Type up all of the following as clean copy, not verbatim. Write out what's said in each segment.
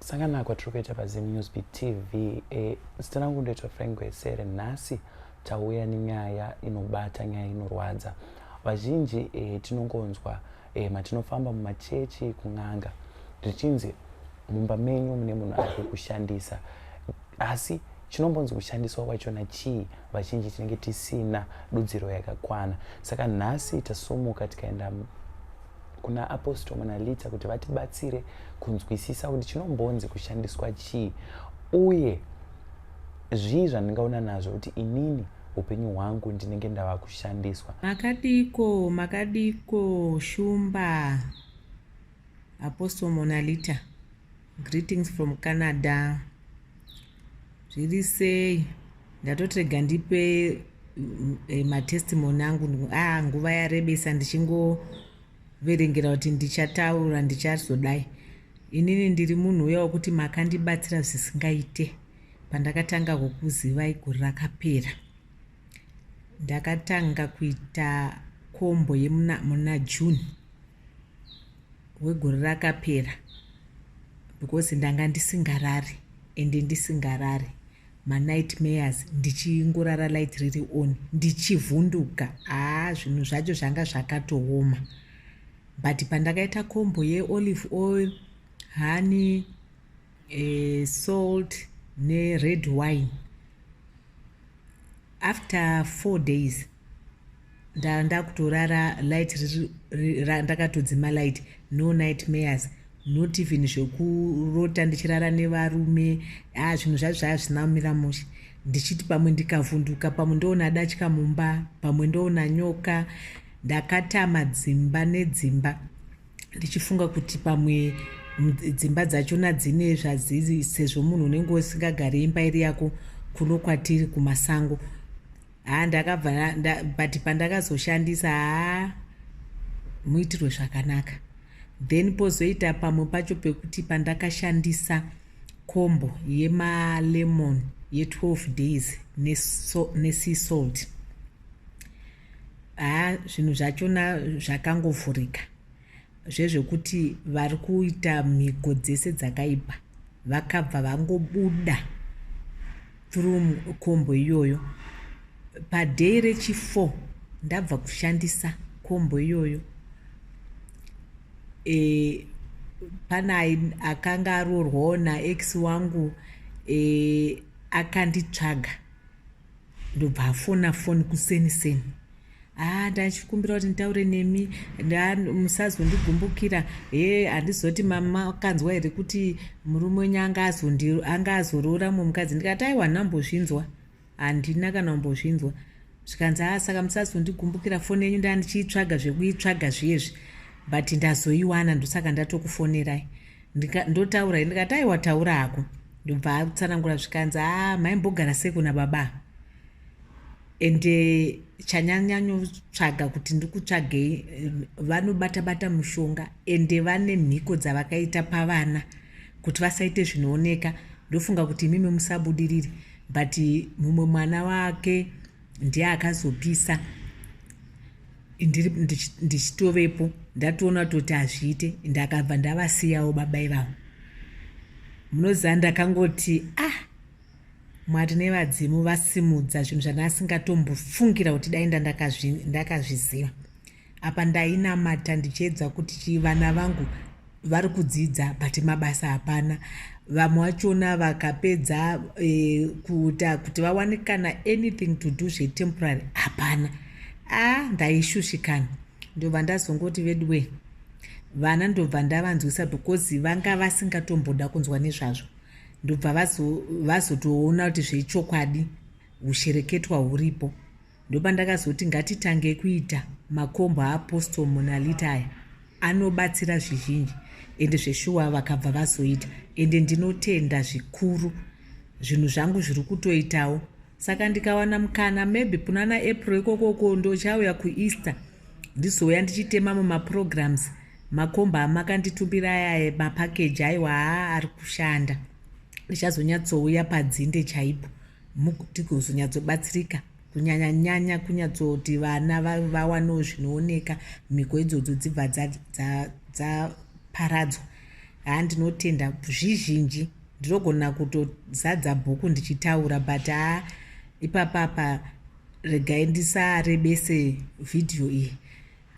Kusangana kwa tukuita paZim Newsbeat TV zita langu ndoitwa Frank Wesere. Nasi tauya nyaya inobata, nyaya inorwadza vazhinji. Tinongonzwa matinofamba mumachechi kun'anga zvichinzi mumba menyu mune munhu ari kushandisa, asi chinombonzi kushandiswa kwachona chii? Vazhinji tinenge tisina dudziro yakakwana. Saka nhasi tasumuka tikaenda kuna Apostle Monalita kuti vatibatsire kunzwisisa kuti chinombonzi kushandiswa chii, uye zvii zvandingaona nazvo kuti inini upenyu hwangu ndinenge ndava kushandiswa. Makadiko Shumba Apostle Monalita, greetings from Canada. Zviri sei? Ndatotega ndipe matestimony angu. Nguva yarebesa ndichingoverengera kuti ndichataura ndichazodai. Inini ndiri munhu uya wekuti makandibatsira zvisingaite. Pandakatanga kukuzivai gore rakapera, ndakatanga kuita kombo muna June wegore rakapera, because ndanga ndisingarari ende ndisingarari manightmares, ndichingorara light riri on, ndichivhunduka. Zvinhu zvacho zvanga zvakatooma. But pandakaita kombo olive oil, honey, salt red wine, after 4 days ndakutorara light ndakatodzima light, no nightmares, not even zvekurota ndichirara nevarume. Zvinhu zvacho zvazvina kumira mushe. Ndichiti pamwe ndikavhunduka, pamwe ndoona datya mumba, pamwe ndoona nyoka. Ndakatama dzimba nedzimba ndichifunga kuti pamwe dzimba dzachona dzine zvazizi, sezvo munhu unenge usingagari imba iri yako kuno kwatiri kumasango. Ndakabva but pandakazoshandisa muitirwe zvakanaka. Then pozoita pamwe pacho pekuti pandakashandisa kombo yemalemon ye12 days nesea salt, zvinhu zvachona zvakangovhurika. Zvezvekuti vari kuita mhiko dzese dzakaipa vakabva vangobuda through kombo iyoyo. Padhei rechi4 ndabva kushandisa kombo iyoyo. Pana akanga aroorwawo naex wangu, akanditsvaga ndobva afona foni kuseni. Ndachikumbira kuti nditaure nemi, musazondigumbukira. Handizoti mama kanzwa here kuti murume wenyu anga azoroora mumukadzi? Ndikati aiwa, ndambozvinzwa, handina kana kumbozvinzwa. Zvikanzi saka musazondigumbukira, foni yenyu ndandichiitsvaga zvekuitsvaga zviyezvi, but ndazoiwana, ndosaka ndatokufonerai. Ndotaura, ndikati aiwa, taura hako. Ndobva atsanangura zvikanzi maimbogara sei kuna baba? Ende chanyanyanyotsvaga kuti ndikutsvagei, vanobata mushonga ende vane mhiko dzavakaita pavana kuti vasaite zvinooneka. Ndofunga kuti imimi musabudiriri, but mumwe mwana wake ndiye akazopisa. Ndichitovepo ndatoona kuti hazviite, ndakabva ndavasiyawo baba ivavo. Munoziva ndakangoti Mwari nevadzimu vasimudza zvinhu zvandasingatombofungira kuti dai ndakazviziva. Apa ndainamata ndichiedza kuti vana vangu vari kudzidza but mabasa hapana. Vamwe vachona vakapedza kuita kuti vawanikana anything to do zvetemporary hapana. Ndaishushikana. Ndobva ndazongoti vedwe vana ndobva ndavanzwisa, because vanga vasingatomboda kunzwa nezvazvo. Ndobva vazotoona kuti zvechokwadi ushereketwa huripo. Ndoba ndakazoti ngatitange kuita makombo aApostle Monalita aya, anobatsira zvizhinji ende zveshuwa vakabva vazoita. Ende ndinotenda zvikuru zvinhu zvangu zviri kutoitawo. Saka ndikawana mukana, maybe punana April ikokoko ndochauya kuEaster ndizouya ndichitema mumaprograms makombo amakanditumbira aya mapackage aiwa ari kushanda. Ndichazonyatsouya padzinde chaipo tigozonyatsobatsirika kunyanya kunyatsoti vana vawanewo zvinooneka, mhiko idzodzo dzibva dzaparadzwa. ndinotenda zvizhinji ndinogona kutozadza bhuku ndichitaura but ipapapa regai ndisarebese vhidhiyo iyi,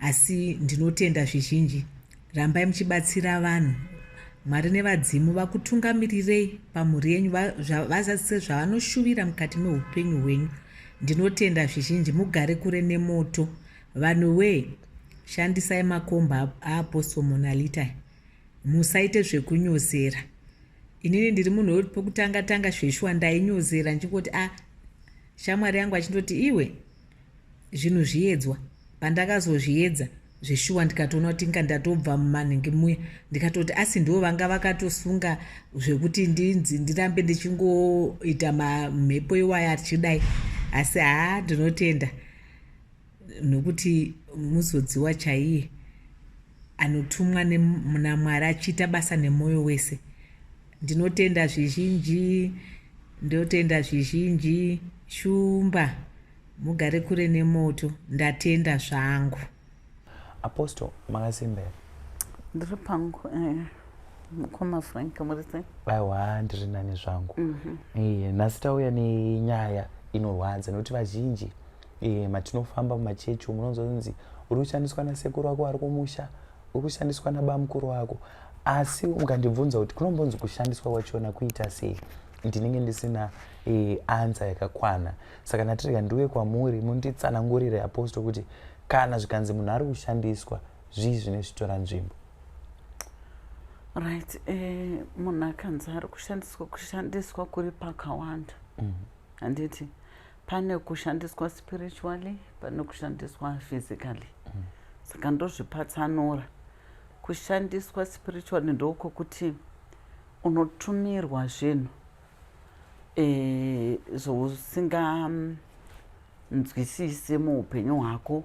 asi ndinotenda zvizhinji. Rambai muchibatsira vanhu. Mwari nevadzimu vakutungamirirei pamhuri yenyu, vazadzise zvavanoshuvira mukati meupenyu hwenyu. Ndinotenda zvizhinji. Mugare kure nemoto. Vanhuwe, shandisai makomba aapostle Monalita. Musaite zvekunyozera. Inini ndiri munhu wekutanga zveshuwa ndainyozera ndichingoti shamwari yangu achindoti iwe zvinhu zviedzwa. Pandakazozviedza zveshuwa ndikatoona kuti inga ndatobva mumanhingi muya, ndikatoti asi ndivo vanga vakatosunga zvekuti ndinzi ndirambe ndichingoita mhepo iwaya achidai. Asi ndinotenda nokuti muzodziwa chaiye anotumwa naMwari achiita basa nemwoyo wese. Ndinotenda zvizhinji, ndotenda zvizhinji. Shumba, mugare kure nemoto. Ndatenda zvangu. Apostle makasimbera. Ndiri pangu mukoma Frank murise. Aiwa, ndiri nani zvangu. Nhasi tauya nenyaya inorwadza nokuti vazhinji matinofamba mumachechi munonzonzi uri kushandiswa nasekuru wako ari kumusha, uri kushandiswa nabamukuru wako, asi ungandibvunza kuti kunombonzi kushandiswa wachona kuita sei, ndinenge ndisina anza yakakwana. Saka ndatirega ndiuye kwamuri munditsanangurire Apostle kuti kana zvikanzi munhu ari kushandiswa zvii zvine zvitora nzvimbo. Right, munhu akanzi ari kushandiswa kuri pakawanda. Handiti pane kushandiswa spiritually, pane kushandiswa physically. Saka ndozvipatsanura. Kushandiswa spiritually ndoko kuti unotumirwa zvinhu zvousinganzwisisi muupenyu hwako,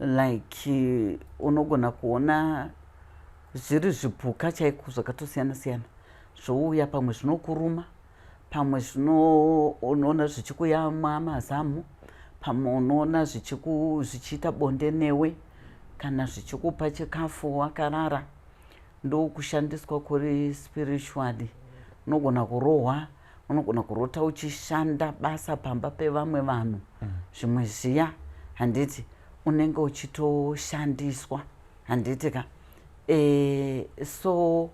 like unogona kuona zviri zvipuka chaiko zvakatosiyana siyana zvouya, pamwe zvinokuruma, pamwe unoona zvichikuyamwa mazamu, pamwe unoona zvichiita bonde newe, kana zvichikupa chikafu wakarara. Ndokushandiswa kuri spiritually. Unogona kurohwa, unogona kurota uchishanda basa pamba pevamwe vanhu, zvimwe zviya, handiti unenge uchitoshandiswa, handiti ka. So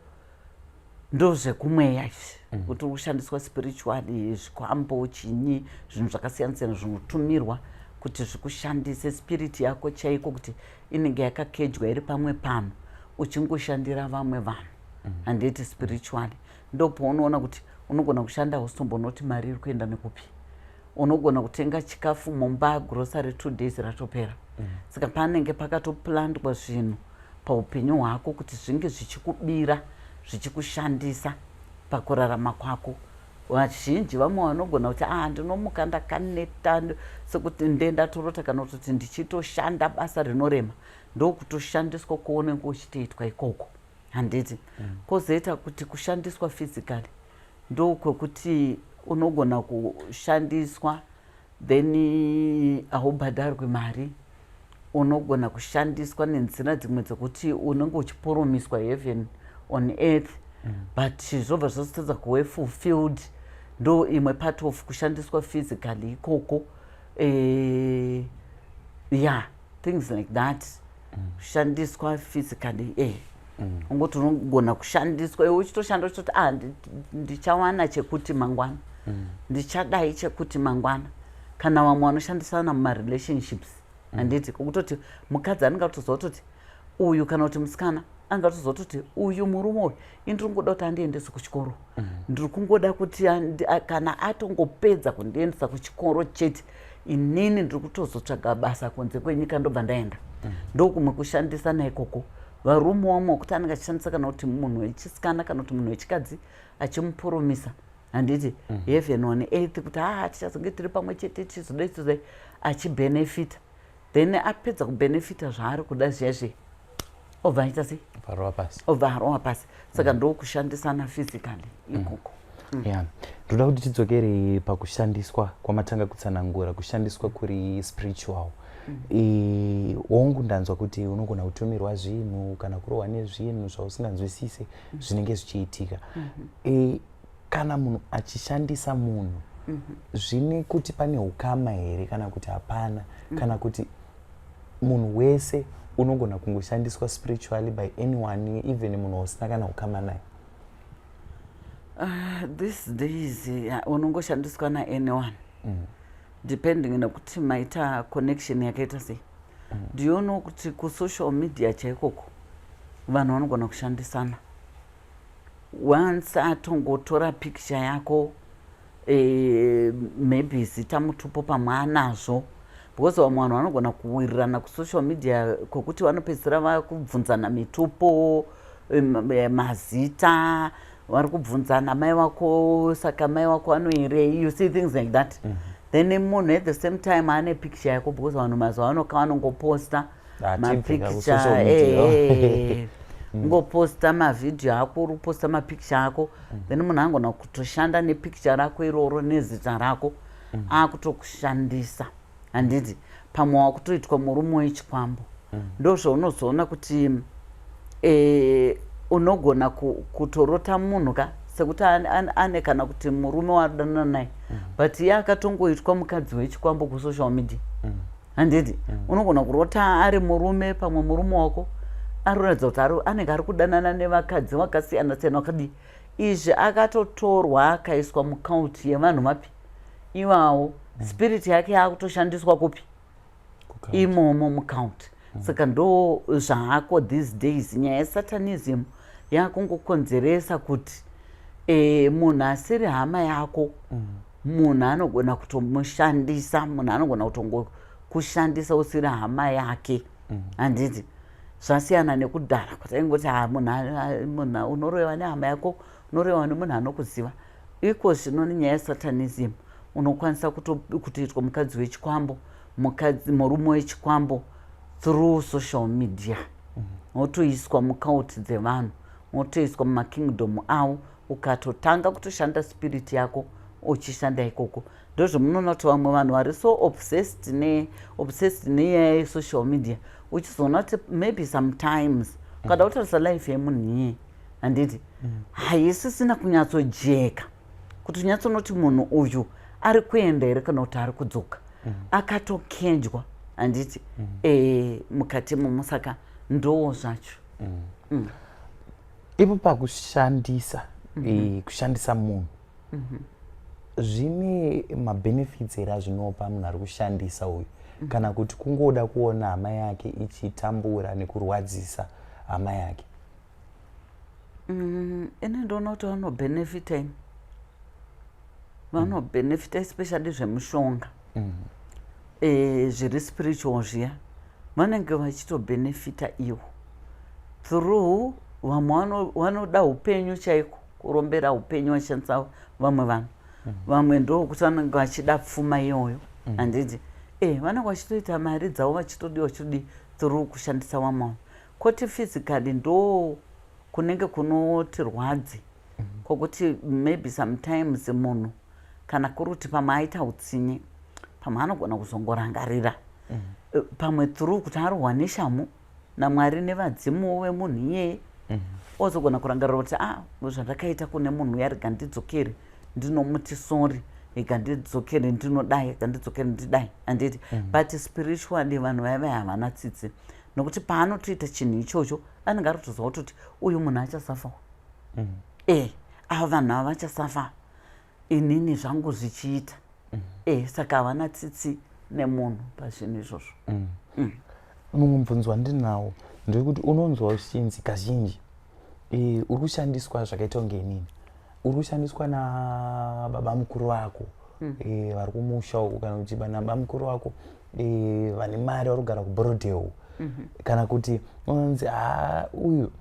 ndozvekumweya izvi kuti ushandiswa spiritually, zvikwambo chinyi, zvinhu zvakasiyana siyana zvinotumirwa kuti zvikushandise spirit yako chaiko, kuti inenge yakakejwa iri pamwe pano uchingoshandira vamwe vanhu, handiti spiritually. Ndopaunoona kuti unogona kushanda usimbonoti mari iri kuenda nekupi, unogona kutenga chikafu mumba grocery 2 days ratopera. Saka panenge pakatoplandwa zvinhu paupenyu hwako kuti zvinge zvichikubira, zvichikushandisa pakurarama kwako. Vazhinji vamwe vanogona kuti ndinomuka ndakaneta sekuti ndendatorota, kana kuti ndichitoshanda basa rinorema. Ndokutoshandiswa kuonenge uchitoitwa ikoko, handiti. Kozoita kuti kushandiswa physically ndokwekuti unogona kushandiswa then haubhadharwi mari. Unogona kushandiswa nenzira dzimwe dzekuti unenge uchiporomiswa heaven on earth, but zvobva zvozotadza kuve fulfilled. Ndo imwe part of kushandiswa physically ikoko. Yeah, things like that. Kushandiswa physically, ungoti unogona kushandiswa iwe uchitoshanda uchitoti ndichawana chekuti mangwana, ndichadai chekuti mangwana. Kana vamwe vanoshandisana mumarelationships, handiti kokutoti mukadzi anenge atozototi uyu, kana kuti musikana anga atozototi uyu murume uyu indiri kungoda kuti andiendese kuchikoro, ndiri kungoda kuti kana atongopedza kundiendesa kuchikoro chete, inini ndiri kutozotsvaga basa kunze kwenyika ndobva ndaenda. Ndokumwe kushandisana ikoko. Varume vamwe kuti anenge achishandisa kana kuti munhu wechisikana kana kuti munhu wechikadzi achimupurumisa, handiti heaven on earth, kuti tichazonge tiri pamwe chete chizodai achibenefita. Then apedza kubenefita zvaari kuda zviya obva aita sei? Obva arowa pasi. Saka ndokushandisana physically ikoko. Ndoda kuti tidzokere pakushandiswa kwamatanga kutsanangura, kushandiswa kuri spiritual. wangu ndanzwa kuti unogona kutumirwa zvinhu kana kurohwa nezvinhu zvausinganzwisise zvinenge zvichiitika. Kana munhu achishandisa munhu zvine kuti pane ukama here kana kuti hapana, kana kuti munhu wese unogona kungoshandiswa spiritually by anyone, even munhu usina kana ukama naye? These days unongoshandiswa naanyone depending nekuti maita connection yakaita sei. Do you know kuti kusocial media chaikoko vanhu vanogona kushandisana once atongotora picture yako maybe zita mutupo pamwe anazvo, because vamwe vanhu vanogona kuwirirana kusocial media kwokuti vanopedzisira vakubvunzana mitupo, mazita, vari kubvunzana mai wako saka mai wako anoirei, you see things like that. Then munhu at the same time ane picture yako, because vanhu mazuva ano vanongoposta mapicture ngoposta mavidhio ako, uri kuposta mapicture ako, then munhu angona kutoshanda nepicture rako iroro nezita rako akutokushandisa. Handiti pamwe wakutoitwa murume wechikwambo. Ndozvaunozoona kuti unogona kutorota munhu ka sekuti ane kana kuti murume wadanana naye, but iye akatongoitwa mukadzi wechikwambo kusocial media. Handiti unogona kurota ari murume, pamwe murume wako aroratidza kuti anenge ari kudanana nevakadzi vakasiyana siyana wakadi. Izvi akatotorwa akaiswa mukauti yevanhu mapi iwawo, spirit yake yakutoshandiswa kupi imomo mukauti. Saka ndo zvaako these days. Nyaya yesatanism yakungokonzeresa kuti munhu asiri hama yako, munhu anogona kutomushandisa, munhu anogona kutongokushandisa usiri hama yake. Handiti zvasiyana nekudhara kuti aingoti munhu unoreva nehama yako, unoreva nemunhu anokuziva. Iko zvino nenyaya yesatanism unokwanisa kutoitwa mukadzi wechikwambo, murume wechikwambo through social media. Wotoiswa mukauti dzevanhu, wotoiswa mumakingdom avo, ukatotanga kutoshanda spirit yako uchishanda ikoko. Ndozvomunoona kuti vamwe vanhu vari so obsessed nenyaya yesocial media, uchizoona kuti maybe sometimes ukada kutarisa life yemunhu iye, handiti haisisina kunyatsojeka kuti unyatsonoti munhu uyu ari kuenda here kana kuti ari kudzoka, akatokenjwa. Handiti mukati momo. Saka ndo zvacho. Ipo pakushandisa kushandisa munhu zvine mabenefits here azvinopa munhu ari kushandisa uyu, kana kuti kungoda kuona hama yake ichitambura nekurwadzisa hama yake? Ine ndoona kuti vanobenefita, vanobenefita especially zvemushonga zviri spiritual zviya, vanenge vachitobenefita ivo through. Vamwe vanoda upenyu chaiko, kurombera upenyu vachishandisa vamwe vanhu. Vamwe ndokuti vanenge vachida pfuma iyoyo. Handiti vanenge vachitoita mari dzavo vachitodi through kushandisa vamwe vanhu. Koti physically ndo kunenge kunoti rwadzi kwokuti maybe sometimes munhu kana kuri kuti pamwe aita utsinye, pamwe anogona kuzongorangarira pamwe through kuti arohwa neshamu naMwari nevadzimu vemunhu iyeye, ozogona kurangarira kuti zvandakaita kune munhu uya rega ndidzokere ndinomuti sorry, rega ndidzokere ndinodai, rega ndidzokere ndidai. Handiti but spiritually vanhu vaive havana tsitsi, nokuti paanotoita chinhu ichocho anenge ari kutoziva kuti uyu munhu achasafawo. Ava vanhu ava vachasafa, inini zvangu zvichiita. Saka havana tsitsi nemunhu pazvinhu izvozvo. Mumwe mubvunzo wandinawo ndekuti unonzwa uchinzi kazhinji uri kushandiswa zvakaita kunge nini, uri kushandiswa nababa mukuru wako vari kumusha uku, kana kuti baba mukuru wako vane mari vari kugara kuBroadway, kana kuti unonzi uyu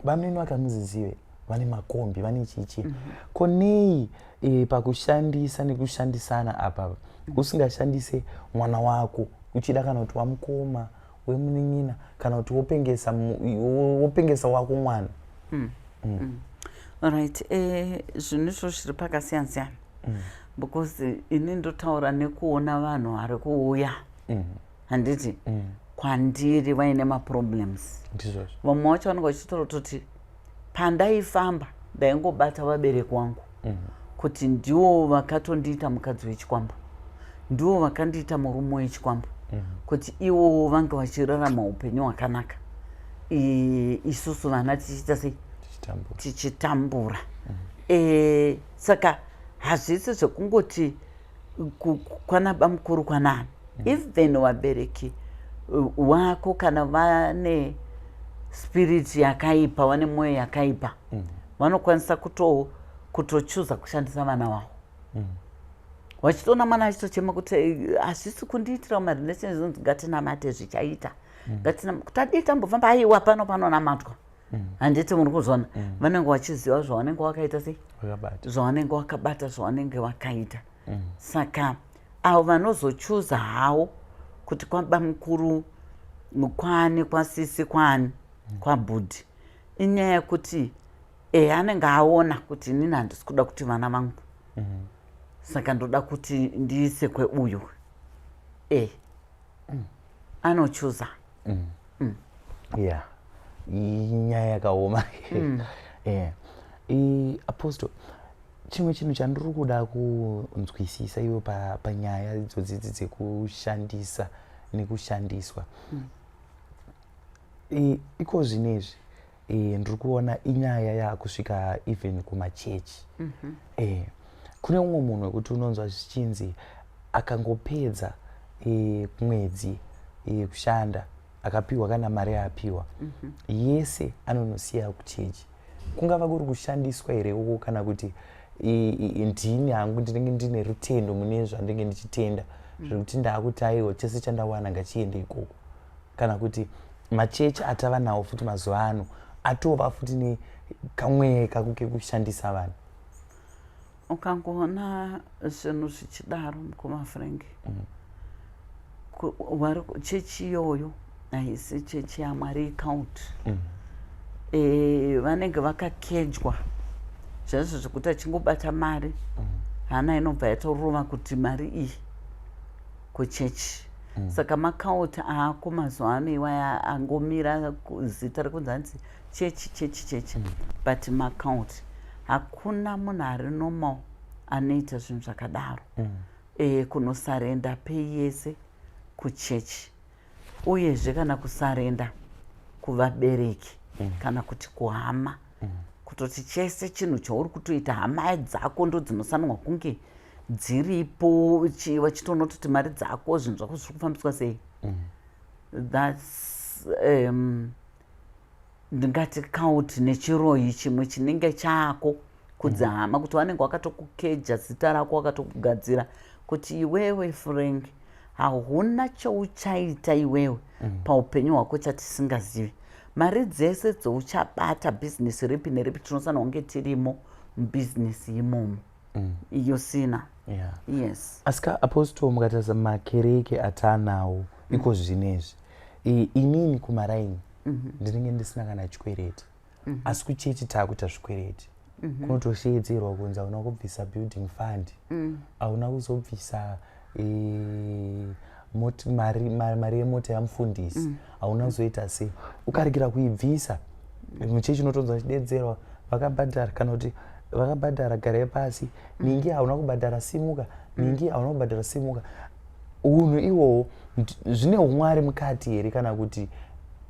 bamnini vakamuzizive vane makombi vane chichi. Konei pakushandisa nekushandisana apa usingashandise mwana wako uchida kana kuti wamukoma wemunin'ina kana kuti wopengesa wako mwana? Right. Zvinhu izvo zviri pakasiyana siyana, because ini ndotaura nekuona vanhu vari kuuya handiti kwandiri vaine maproblems. Vamwe vacho vanenge vachitorototi pandaifamba ndaingobata vabereki vangu kuti ndiwo vakatondiita mukadzi wechikwambo, ndiwo vakandiita murume wechikwambo, kuti iwo vange vachirarama upenyu hwakanaka, isusu vana tichiita sei, tichitambura. Saka hazvisi zvekungoti kwana bamukuru kwanani. Even vabereki wako kana vane spirit yakaipa, vane mwoyo yakaipa, vanokwanisa kutochuza kushandisa vana wavo. Wachitona mwana achitochema kuti hazvisi kundiitira marelations, ngatinamate zvichaita. Kuti adii tambofamba aiwa panonamatwa. Handiti muri kuzona vanenge vachiziva zvavanenge vakaita sei, zvavanenge vakabata, zvavanenge vakaita. Saka avo vanozochuza havo kuti kwabamukuru kwani, kwasisi kwani, kwabhudhi, inyaya yekuti anenge aona kuti inini handisi kuda kuti vana vangu, saka ndoda kuti ndiise kweuyu. Anochuza. Yeah. Inyaya yakaoma. Apostle, chimwe chinhu chandiri kuda kunzwisisa iwe panyaya idzodzi dzekushandisa nekushandiswa. Iko zvinezvi ndiri kuona inyaya yakusvika even kumachechi. Kune umwe munhu wekuti unonzwa zvichinzi akangopedza mwedzi kushanda akapiwa kana mari yaapiwa, yese anonosiya kuchechi. Kungava kuri kushandiswa here uko, kana kuti ndini hangu ndinenge ndine rutendo mune zvandinenge ndichitenda zvekuti ndaakuti aiwa chese chandawana ngachiende ikoko, kana kuti machechi atava nawo futi mazuva ano atova futi nekamwe kakuke kushandisa vanhu. Ukangoona zvinhu zvichidaro mukoma Frank, chechi iyoyo haisi chechi yaMwari account. Vanenge vakakejwa zvezvo zvekuti achingobata mari hana inobva yatorova kuti mari iyi kuchechi. Saka makauti aako mazuva ano iwaya angomira zita rekunzi hanzi chechi, but makauti hakuna munhu ari normal anoita zvinhu zvakadaro. Kunosarenda pei yese kuchechi, uyezve kana kusarenda kuvabereki kana kuti kuhama, kutoti chese chinhu chauri kutoita hama dzako ndo dzinosanwa kunge dziripo, vachitonototi mari dzako zvinhu zvako zviri kufambiswa sei. Thats ndingati kauti nechiroyi chimwe chinenge chako kudzahama, kuti vanenge vakatokukeja zita rako, vakatokugadzira kuti iwewe Frank hauna chauchaita iwewe paupenyu hwako chatisingazivi. Mari dzese dzouchabata bhizinesi ripi neripi tinosanwa kunge tirimo mubhizinesi imomo. Iyo sina. Yes. Asika Apostle, mukatarisa makereke atanawo iko zvinezvi, inini kumaraini ndinenge ndisina kana chikwereti, asi kuchechi taakuita zvikwereti. Kunotoshedzerwa kunzi hauna kubvisa building fund, hauna kuzobvisa mari yemota yamufundisi, hauna kuzoita sei. Ukaregera kuibvisa, muchechi unotonzwa chidedzerwa, vakabhadhara, kana kuti vakabhadhara garai pasi, ningi hauna kubhadhara simuka, ningi hauna kubhadhara simuka. Unhu ihwohwo zvine umwari mukati here, kana kuti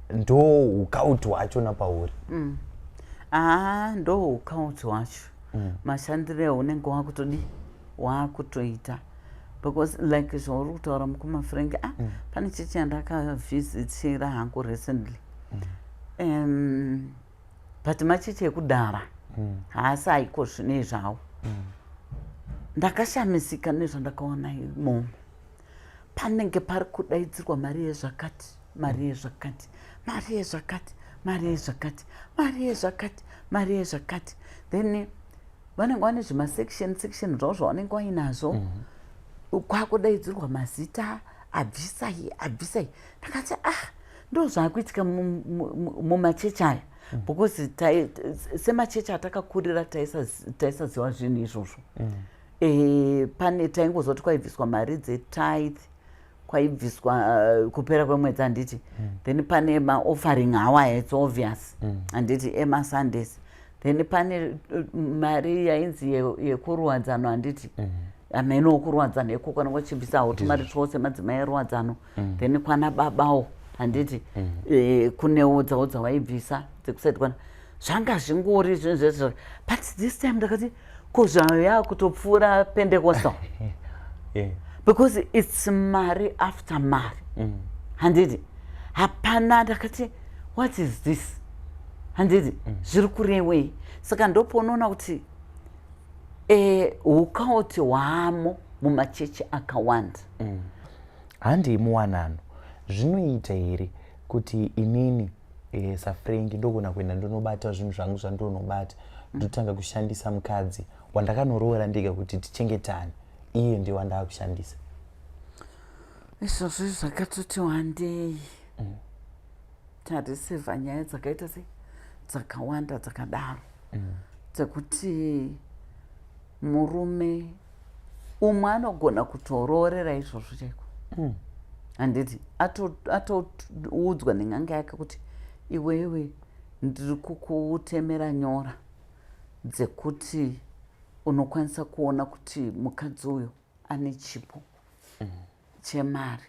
ndo ukauti hwachona pauri? Ndo ukauti hwacho. Mashandiro eunenge wakutoita. Because like zvauri kutaura mukoma Frank, pane chechi yandakavhizitira hangu recently, but machechi ekudhara haasi aiko zvine zvawo. Ndakashamisika nezvandakaona imomo. Panenge pari kudaidzirwa mari yezvakati, mari yezvakati, mari yezvakati, mari yezvakati, mari yezvakati, mari yezvakati. Then vanenge vane zvimasection zvavo zvavanenge vainazvo, kwakudaidzirwa mazita, abvisai, abvisai. Ndakati ndo zvaakuitika mumachechi aya, because semachechi atakakurira taisaziva zvinhu izvozvo. Pane taingozoti kwaibviswa mari dzetithe kwaibviswa kupera kwemwedzi handiti then pane maoffering hour it's obvious handiti emasundays then pane mari yainzi yekuruwadzano handiti ameno okuruwadzano ikoko nongochimbisa tumari twose madzimai eruwadzano then kwana babawo handiti kunewo dzawo dzawaibvisa dzekusaiti kwana zvanga zvingori zvinhu zvezvo but this time ndakati ko zvayo yakutopfuura Pentecostal because it's mari after mari handiti hapana ndakati what is this handiti zviri kurewei saka ndoponoona kuti ukauti hwamo mumachechi akawanda handi muwanano zvinoita here kuti inini saFrengi ndogona kuenda ndonobata zvinhu zvangu zvandonobata ndotanga kushandisa mukadzi wandakanorovera ndega kuti tichengetane iye ndiye wandava kushandisa izvozvo zvakatoti wandei tarisevha nyaya dzakaita sei dzakawanda dzakadaro dzekuti murume umwe anogona kutoroorera izvozvo chaiko handiti atoudzwa nen'anga yake kuti iwewe ndiri kukutemera nyora dzekuti unokwanisa kuona kuti mukadzi uyo ane chipo chemari,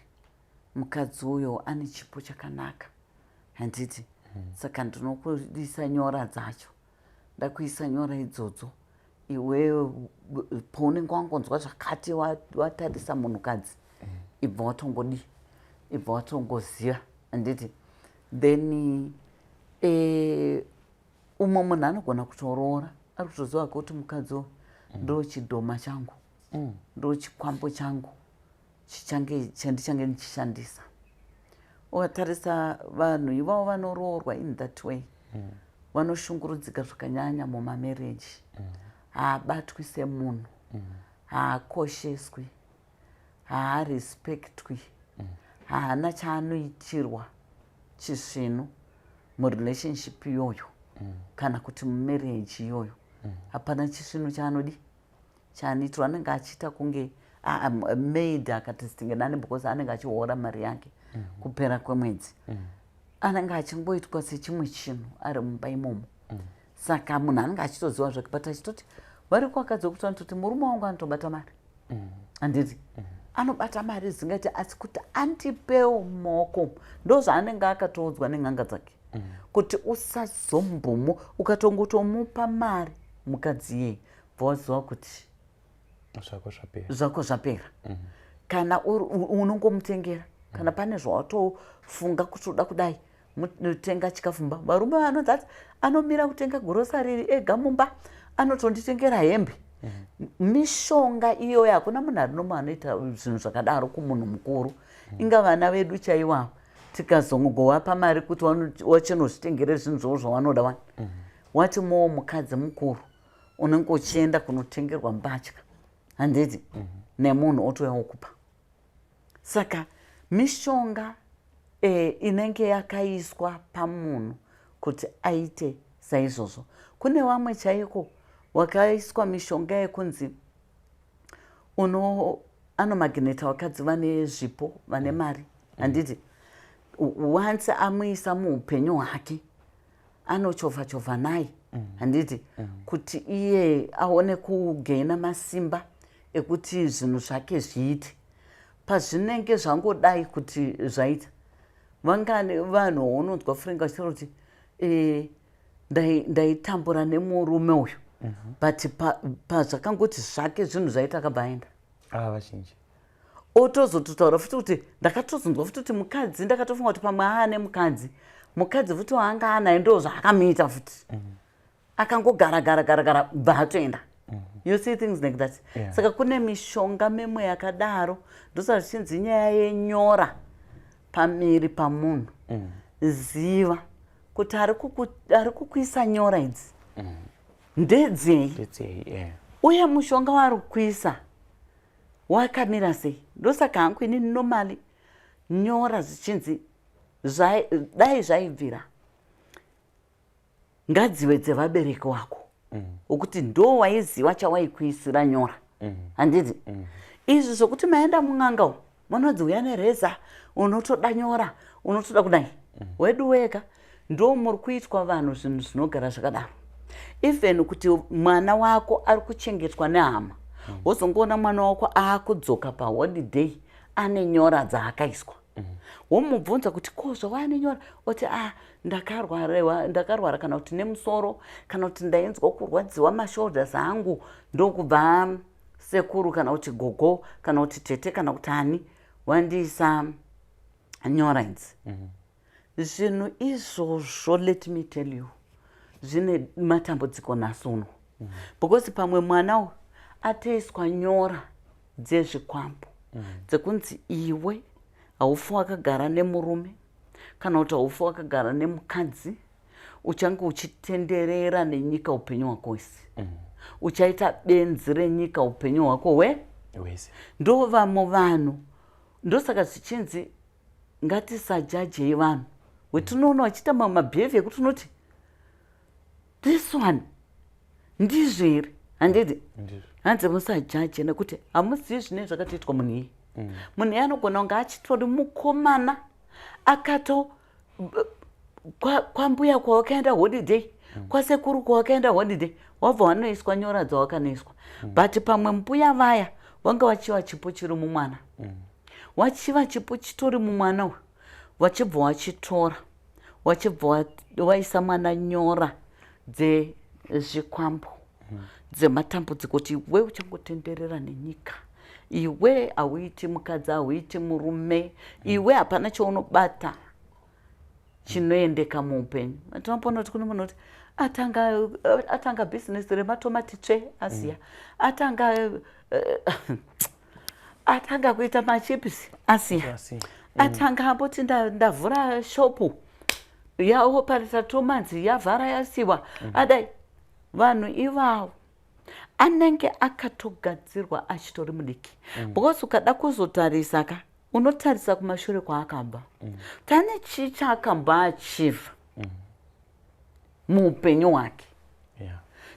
mukadzi uyo ane chipo chakanaka handiti saka ndinokuisa nyora dzacho. Ndakuisa nyora idzodzo iwewe paunenge wangonzwa zvakati watarisa munhukadzi ibva watongodi ibva watongoziva handiti then umwe munhu anogona kutoroora ari kutoziva kuti mukadzi uyu ndo chidhoma changu ndo chikwambo changu chandichange ndichishandisa. Ukatarisa vanhu ivavo vanoroorwa in that way vanoshungurudzika zvakanyanya mumamereji haabatwi semunhu haakosheswi haarespektwi haana chaanoitirwa chizvino murelationship iyoyo kana kuti mumereji iyoyo hapana chisvino chaanodi chaanoitirwa. Anenge achiita kunge maid akati sitingenani because anenge achihora mari yake kupera kwemwedzi anenge achingoitwa sechimwe chinhu ari mumba imomo. Saka munhu anenge achitoziva zvake but achitoti vari kwakadzi kuti anototi murume wangu anotobata mari handiti anobata mari zingati asi kuti andipewo mumaoko ndo zvaanenge akatoudzwa nen'anga dzake kuti usazombomo ukatongotomupa mari mukadzi yeye bvawaziva kuti zvako zvapera kana unongomutengera kana pane zvawatofunga kuti uda kudai mutenga chikafumba. Varume vanonzi anomira kutenga gurosari ega mumba anotonditengera hembe mishonga iyoyo hakuna munhu ari nomwe anoita zvinhu zvakadaro kumunhu mukuru inga vana vedu chaivavo tikazongowapa mari kuti wachinozvitengere zvinhu zvovo zvawanoda wani wati mowo mukadzi mukuru unenge uchienda kunotengerwa mbatya handiti nemunhu otouya okupa. Saka mishonga inenge yakaiswa pamunhu kuti aite saizvozvo. Kune vamwe chaiko wakaiswa mishonga yekunzi anomagineta wakadzi vane zvipo vane mari handiti once amuisa muupenyu hwake anochovha naye handiti kuti iye aone kugaina masimba ekuti zvinhu zvake zviite pazvinenge zvangodai kuti zvaita. Vangane vanhu unonzwa Frank achitaura kuti ndaitambura nemurume uyu but pazvakangoti zvake zvinhu zvaita akabaenda vazhinji otozototaura futi kuti ndakatozonzwa futi kuti mukadzi ndakatofunga kuti pamwe aane mukadzi futi waanga anaye ndo zvaakamuita futi akangogara bva atoenda. You see things like that. Saka kune mishonga memwe yakadaro ndosa zvichinzi nyaya yenyora pamiri pamunhu ziva kuti ari kukuisa nyora idzi ndedzei uye mushonga waari kukuisa wakamira sei. Ndosaka hangu inini normally nyora zvichinzi dai zvaibvira ngadzive dzevabereki wako ukuti ndo waiziva chawaikuisira nyora handiti izvi zvokuti maenda mun'anga munonzi uya nereza unotodanyora unotoda kudai wedu wega ndo muri kuitwa vanhu zvinhu zvinogara zvakadaro. Even kuti mwana wako ari kuchengetwa nehama wozongoona mwana wako aakudzoka paholiday ane nyora dzaakaiswa womubvunza kuti kozva waane nyora oti ndakarwara kana kuti nemusoro kana kuti ndainzwa kurwadziwa mashoulders angu ndokubva sekuru kana kuti gogo kana kuti tete kana kuti ani wandiisa nyora idzi. Zvinhu izvozvo let me tell you zvine matambudziko nhasi uno because pamwe mwana atoiswa nyora dzezvikwambo dzekunzi iwe haufi wakagara nemurume kana kuti haufi wakagara nemukadzi uchange uchitenderera nenyika upenyu hwako wese uchaita benzi renyika upenyu hwako wese. Ndo vamwe vanhu ndosaka zvichinzi ngatisajajei vanhu wetinoona vachiita mamwe mabhehaviour ekuti unoti this one ndizvo here handidi hanzi musajaje nekuti hamuzivi zvinenge zvakatoitwa munhu iyi. Munhu iye anogona kunge achitori mukomana akato kwambuya kwawakaenda holiday kwasekuru kwawakaenda holiday wabva wanoiswa nyora dzawakanoiswa but pamwe mbuya vaya vanga vachiva chipo chiri mumwana wachiva chipo chitori mumwana uyu wachibva wachitora wachibva waisa mwana nyora dzezvikwambo dzematambudziko kuti iwe uchangotenderera nenyika iwe hauiti mukadzi hauiti murume iwe hapana chaunobata chinoendeka muupenyu. Tinopona kuti kune munhu kuti atanga bhizinesi rematomati tsve asiya atanga kuita machipisi asiya atanga amboti ndavhura shopu yaoparisa tomanzi yavhara yasiwa adai vanhu ivavo anenge akatogadzirwa achitori mudiki because ukada kuzotarisa ka unotarisa kumashure kwaakabva tane chii chaakabva achiva muupenyu hwake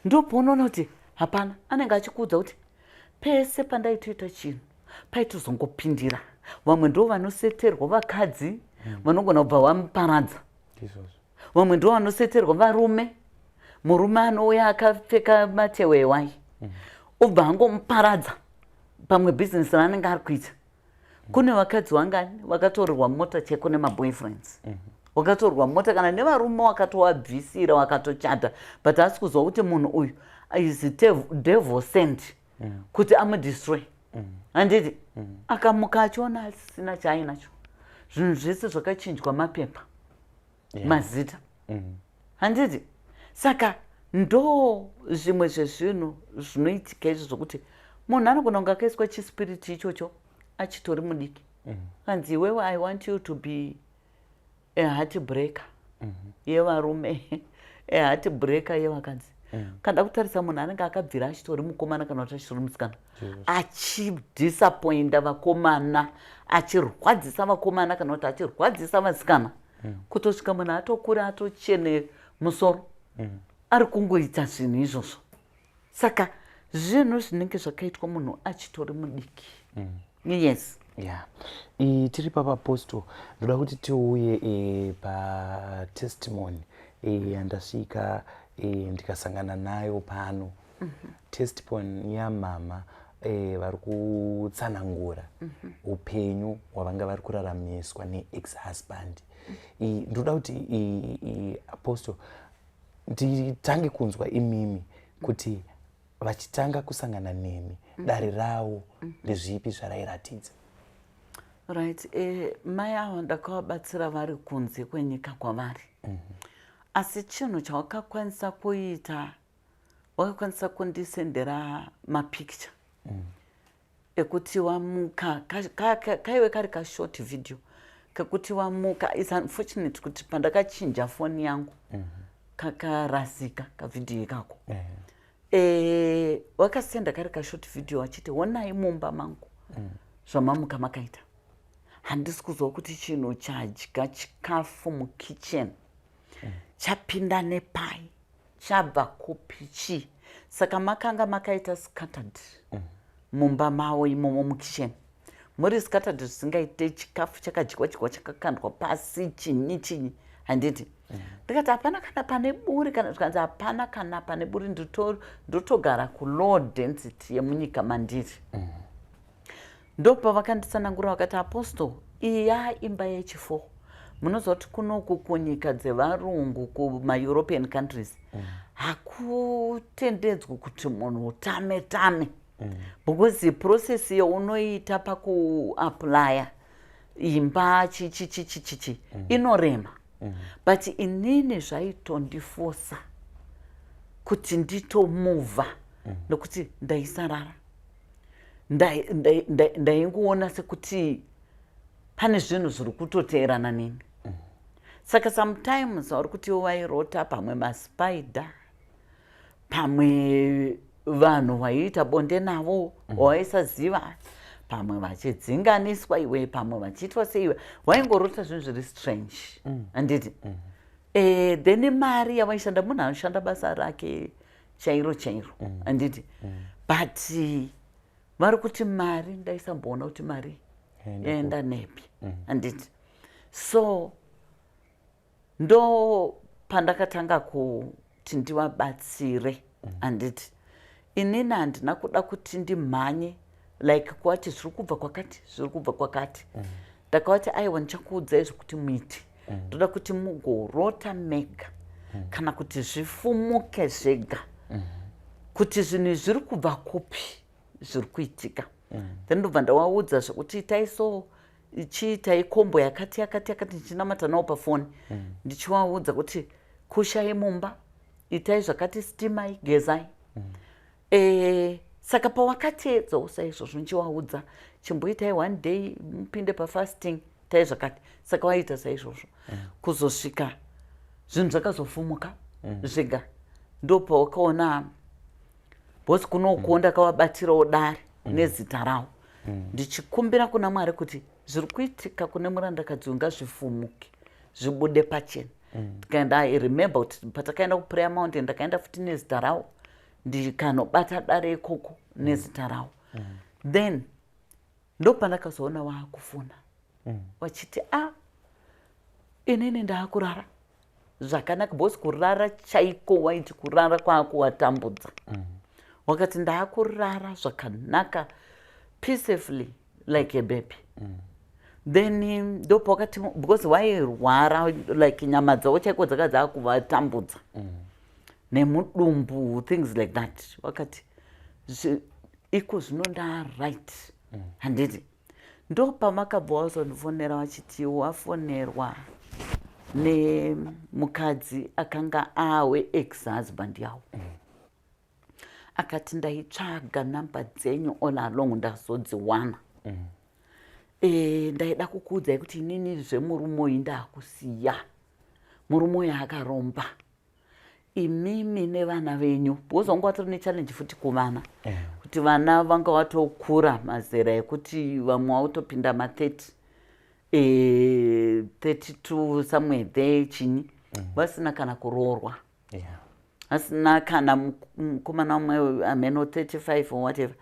ndopaunoona kuti hapana anenge achikuudza kuti pese pandaitoita chinhu paitozongopindira vamwe ndo vanoseterwa vakadzi vanogona kubva vamuparadza vamwe ndo vanoseterwa varume murume anouya akapfeka matewe ewai ubva angomuparadza pamwe bhizinesi raanenge ari kuita. Kune vakadzi vangani vakatorerwa mota cheko nemaboyfriends wakatorerwa mota kana nevarume wakatowabvisira wakatochata but asi kuzwa kuti munhu uyu is devil sent kuti amudestroy handiti akamuka achiona asina chaainacho zvinhu zvese zvakachinjwa mapepa mazita handiti saka ndo zvimwe zvezvinhu zvinoitika izvo zvokuti munhu anogona kunge akaiswa chispiriti ichocho achitori mudiki kanzi iwewe I want you to be a heart breaker yevarume a heart breaker yevakadzi kada kutarisa munhu anenge akabvira achitori mukomana kana kuti achitori musikana achidisappointa vakomana achirwadzisa vakomana kana kuti achirwadzisa vasikana kutosvika munhu atokura atochene musoro ari kungoita zvinhu izvozvo. Saka zvinhu zvinenge zvakaitwa munhu achitori mudiki yes tiri papaposto ndoda kuti tiuye patestimony yandasvika ndikasangana nayo pano testimony yamama vari kutsanangura upenyu hwavanga vari kuraramiswa neex-husband. Ndoda kuti apostle nditange kunzwa imimi kuti vachitanga kusangana nemi dare ravo ndezvipi zvarairatidza. Right, mai avo ndakavabatsira vari kunze kwenyika kwavari asi chinhu chawakakwanisa kuita wakakwanisa kundisendera mapicture ekuti wamuka kaiwe kari kashort video kekuti wamuka. Is unfortunate kuti pandakachinja foni yangu kakarasika kavidhiyo ikako wakasenda kari kashort video wachiti honai mumba mangu zvamamuka makaita. Handisi kuzwa kuti chinhu chadya chikafu mukitchen chapinda nepai chabva kupichi saka makanga makaita scattered mumba mavo imomo mukitchen muri Saturday zvisingaite chikafu chakadyiwa chakakandwa pasi chinyi handiti ndikati hapana kana pane buri kana zvikanzi hapana kana pane buri ndotogara kulow density yemunyika mandiri ndopavakanditsanangura vakati apostle iyi imba yechifo munoziva kuti kunoku kunyika dzevarungu kuma-European countries hakutendedzwi kuti munhu utame because process yaunoita pakuaplya imba chichichichichi inorema but inini zvaitondifosa kuti nditomuvha nokuti ndaisarara ndaingoona sekuti pane zvinhu zviri kutoteerana nini saka sometimes vari kuti wairota pamwe maspider pamwe vanhu vaiita bonde navo waisaziva pamwe vachidzinganiswa iwe pamwe vachiitwa seiwe waingorota zvinhu zviri strange handiti then mari yavaishanda munhu anoshanda basa rake chairo handiti but vari kuti mari ndaisamboona kuti mari yaenda nepi handiti so ndo pandakatanga kuti ndivabatsire handiti inini handina kuda kuti ndimhanye like kwati zviri kubva kwakati ndakavati aiwa ndichakuudzai zvokuti muiti ndoda kuti mugorota mega kana kuti zvifumuke zvega kuti zvinhu zviri kubva kupi zviri kuitika then ndobva ndawaudza zvokuti itai kombo yakati ndichinamata nawo pafoni ndichiwaudza kuti kushai mumba itai zvakati stimai gezai saka pawakateedzawo saizvozvo ndichiwaudza chimboitai 1 day mupinde pafasting tai zvakati saka waita saizvozvo kuzosvika zvinhu zvakazofumuka zvega ndopawakaona bhosi kunouko ndakavabatirawo dare nezita rawo ndichikumbira kuna Mwari kuti zviri kuitika kune murandakadzi ngazvifumuke zvibude pachena ndikaenda remember kuti patakaenda kuprayer mountain ndakaenda futi nezita rawo ndikanobata dare ikoko nezita rawo then ndopandakazoona waakufuna wachiti inini ndaakurara zvakanaka bhosi kurara chaiko waiti kurara kwako watambudza wakati ndaakurara zvakanaka peacefully like a baby then ndopo wakati because wairwara like nyama dzawo chaiko dzaka dzakuvatambudza nemudumbu things like that wakati iko zvinonda right handiti ndopamakabva wazondifonera wachiti wafonerwa nemukadzi akanga awe ex-husband yawo akati ndaitsvaga namba dzenyu all along ndazodziwana ndaida kukuudzai kuti inini zvemurume uyu ndaakusiya murume uyu akaromba imimi nevana venyu because wanga watori nechallenge futi kuvana kuti vana vanga watokura mazera ekuti vamwe wautopinda ma30 32 somewhere there chinyi vasina kana kuroorwa vasina kana mukomana umwe ameno 35 or whatever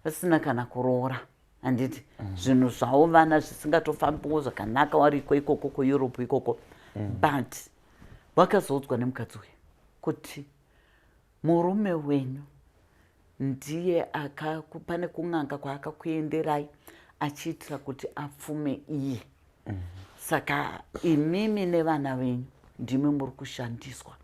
vasina kana kuroora handiti zvinhu zvavo vana zvisingatofambiwo zvakanaka wariko ikoko kueurope ikoko but vakazoudzwa nemukadzi uyu kuti murume wenyu ndiye pane kun'anga kwaakakuenderai achiitira kuti apfume iye saka imimi nevana venyu ndimi muri kushandiswa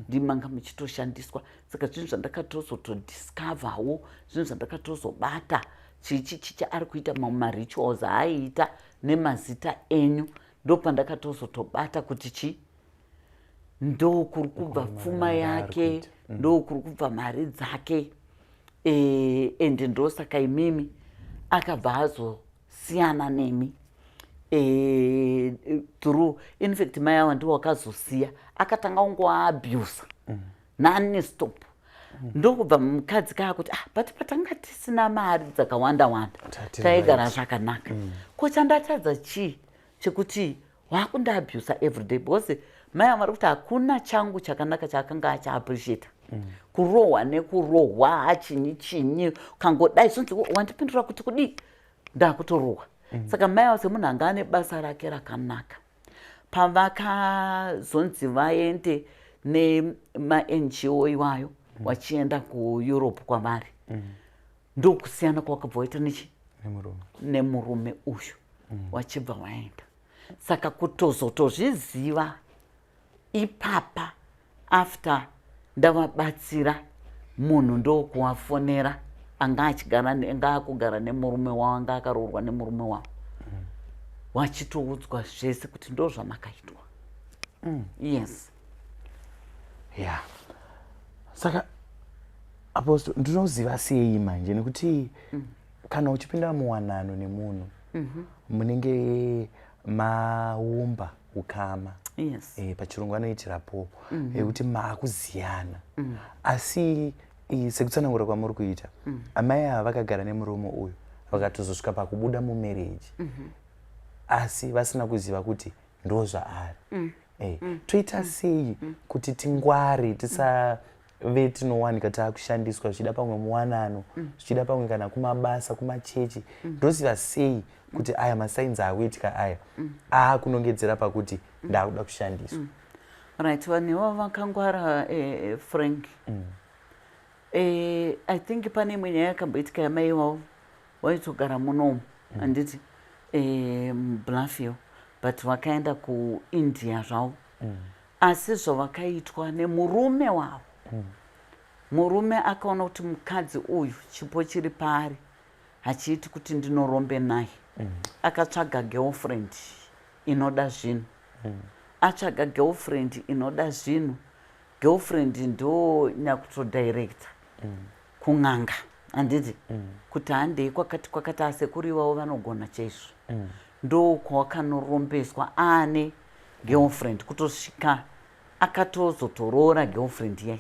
ndimanga muchitoshandiswa saka zvinhu zvandakatozotodiscoverwo zvinhu zvandakatozobata chichi ari kuita marituals aaiita nemazita enyu ndopandakatozotobata kuti ndokuri kubva pfuma yake ndokuri kubva mari dzake ende ndosaka imimi akabva azosiyana nemi through in fact mai ava ndiwo wakazosiya akatanga ungoaabhusa nani stop ndokubva mukadzi kaya kuti but patanga tisina mari dzakawanda taigara zvakanaka ko chandatadza chii chekuti wakundaabhusa everyday because mai ava vari kuti hakuna changu chakanaka chaakanga achiappreciata kurohwa nekurohwa chinyi kangodai zvonzi wandipindura kuti kudii ndakutorwa. Saka mai avo semunhu anga ane basa rake rakanaka, pavakazonzi vaende nema-NGO iwayo wachienda kuEurope kwavari, ndokusiyana kwakabva waita nemurume uyu wachibva waenda. Saka kutozotozviziva ipapa after ndavabatsira munhu ndokuvafonera anga akugara nemurume wavo, anga akaroorwa nemurume wavo, wachitoudzwa zvese kuti ndo zvamakaitwa. Yes. Yeah. Saka Apostle, ndinoziva sei manje nekuti kana uchipinda muwanano nemunhu munenge maumba ukama. Yes. Pachirungu anoitirapo kuti maakuziyana. Asi sekutsanangura kwamuri kuita, amai ava vakagara nemurume uyu vakatozosvika pakubuda mumarriage, asi vasina kuziva kuti ndo zvaari. Toita sei kuti tingware tisave tinowanika taakushandiswa zvichida pamwe muwanano, zvichida pamwe kana kumabasa, kumachechi, ndoziva sei kuti aya masainzi akuitika aya aakunongedzera pakuti ndaakuda kushandiswa. Right, vanhuwo vakangwara Frank. I think pane imwe nyaya yakamboitika yamai wavo waitogara munomu, handiti Bluffville, but vakaenda kuIndia zvavo. Asi zvavakaitwa nemurume wavo, murume akaona kuti mukadzi uyu chipo chiri paari hachiiti kuti ndinorombe naye, akatsvaga girlfriend inoda zvinhu. Atsvaga girlfriend inoda zvinhu, girlfriend ndo nyakutodirecta kun'anga, handiti kuti handei kwakati asekuru ivavo vanogona chaizvo, ndo kwakanorembeswa ane girlfriend, kutosvika akatozotoroora girlfriend yai.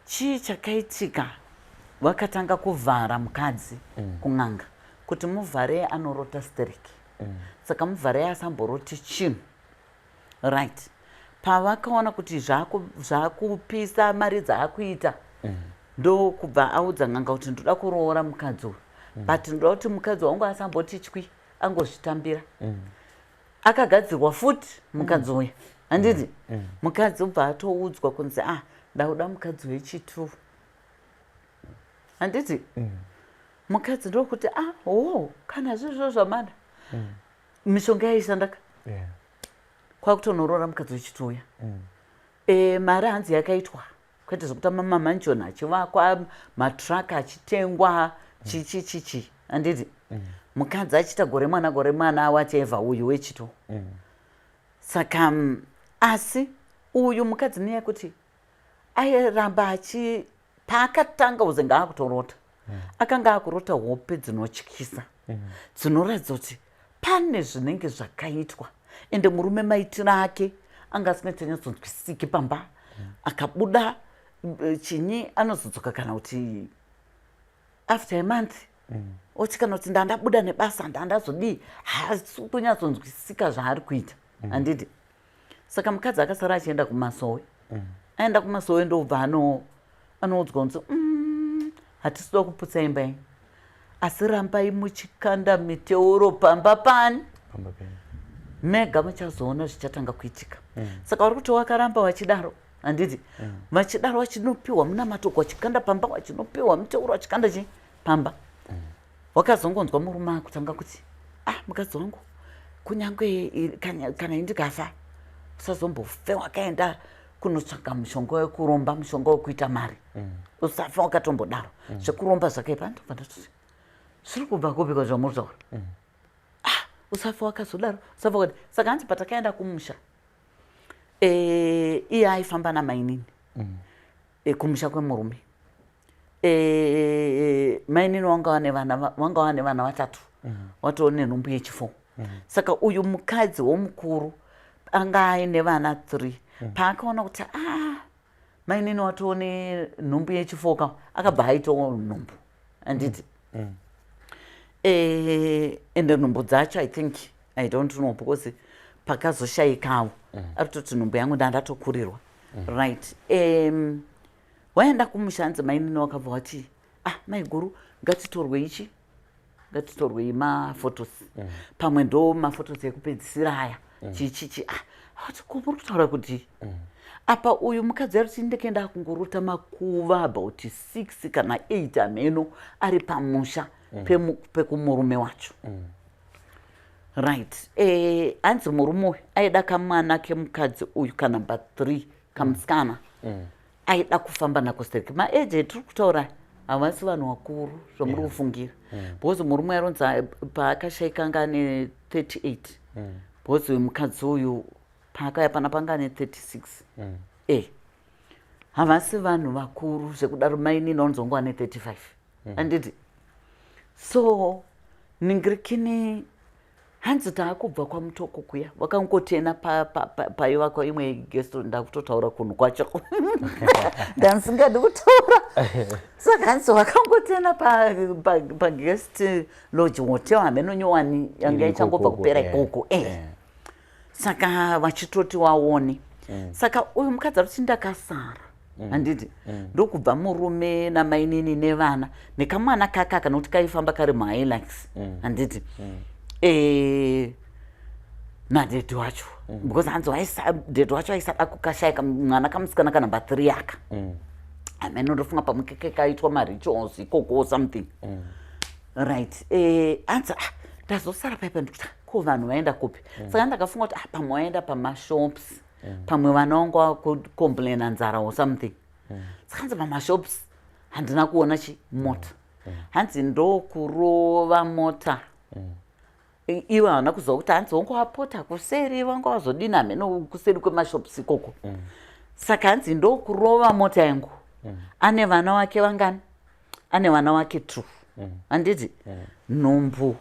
Chii chakaitika? Vakatanga kuvhara mukadzi kun'anga kuti muvharei anorota stereki. Saka muvharei asamboroti chinhu. Right. Pavakaona kuti zvakupisa mari dzaakuita, ndo kubva audza n'anga kuti ndoda kuroora mukadzi uyu, but ndoda kuti mukadzi wangu asamboti chwi, angozvitambira. Akagadzirwa futi mukadzi uya, handiti? Mukadzi ubva atoudzwa kunzi ndauda mukadzi wechitu, handiti? Mukadzi ndokuti kana zvizvo zvamada mishonga yaishandaka kwakutonorora mukadzi wechitu uya. Mari hanzi yakaitwa, kwete zvokutama mamanshoni achivakwa, matraka achitengwa, chichi, handiti? Mukadzi achiita gore mwana whatever uyu wechitu. Saka asi uyu mukadzi neya kuti airamba paakatanga uzenga akutorota, akanga akurota hope dzinotyisa, dzinoratidza kuti pane zvinenge zvakaitwa, ende murume maitiro ake anga asingatanyatsotswisiki pamba. Akabuda chinyi anozodzoka kana kuti after a month, oti kana kuti ndandabuda nebasa ndandazodii, hasi kutonyatsonzwisika zvaari kuita, handiti? Saka mukadzi akasara achienda kumasowe. Aenda kumasowe ndobva anoudzwa kunzi hatisida kuputsa imba yenyu, asi rambai muchikanda miteuro pamba pani mega muchazoona zvichatanga kuitika. Saka vari kuti wakaramba wachidaro, handiti? Vachidaro wachinopiwa munamatoko, wachikanda pamba, wachinopiwa muteuro, wachikanda pamba. Wakazongonzwa murume akutanga kuti mukadzi wangu, kunyange kana indikafa usazombofe wakaenda kunotsvaga mushonga wekuromba, mushonga wekuita mari, usafa wakatombodaro. Zvekuromba zvakaipa ndobva ndatoti zviri kubva kupika zvamutaura. Usafa wakazodaro, usafa wakati. Saka hanzi patakaenda kumusha, iye aifamba namainini kumusha kwemurume. Mainini wanga wane vana vatatu, watoo nenhumbu yechifo. Saka uyu mukadzi womukuru anga aine vana 3. Paakaona kuti mainini watoo nenhumbu yechifoka, akabva aitawo nhumbu, handiti? Ende nhumbu dzacho I don't know, because pakazoshayikawo arikutoti nhumbu yangu ndandatokurirwa. Right. Waenda kumushanzi mainini wakabva wati maiguru ngatitorwe ichi ngatitorwei mafotos pamwe ndo mafotos ekupedzisira aya chichichi muri kutaura kuti apa uyu mukadzi ari kuti ndekenda kungoruta makuva about 6 kana 8 ameno ari pamusha pekumurume wacho right. Hanzi murume uyu aida kamwana kemukadzi uyu kanumber 3 kamusikana aida kufamba nako stereki. Maeji etiri kutaura havasi vanhu vakuru zvamuri kufungira because murume aronzi paakashaikanga ane 38 because uyu mukadzi uyu paakaya pana panga ane 36 havasi vanhu vakuru zvekudaro mainini vanozongo ane 35 anditi. So ningirikini hanzi taakubva kwamutoko kuya vakangotena paivakwa imwe gesto ndakutotaura kunhu kwacho ndansingadi kutaura saka hanzi vakangotena pagest lodge hotel hamenonyowani yanga ichangobva kupera ikoko saka vachitoti waone saka uyu mukadzi ari kuti ndakasara handiti ndokubva murume namainini nevana nekamwana kakaka nokuti kaifamba kari mahilax handiti nadhedhi wacho because hanzi dhedhi wacho aisada kukashaika mwana kamusikana kanumber 3 aka amene ndofunga pamukeke kaitwa marichos ikoko something right. Hanzi ndazosara paipa ndikuti ko vanhu vaenda kupi saka ndakafunga kuti pamwe vaenda pamashops pamwe vana vangu vakucomplaina nzara or something saka hanzi pamashops handina kuona mota hanzi ndokurova mota ivo havana kuziva kuti hanzi vongo vapota kuseri vanga vazodini hameno kuseri kwemashops ikoko saka hanzi ndokurova mota yangu ane vana vake vangani ane vana vake 2 handiti nhumbu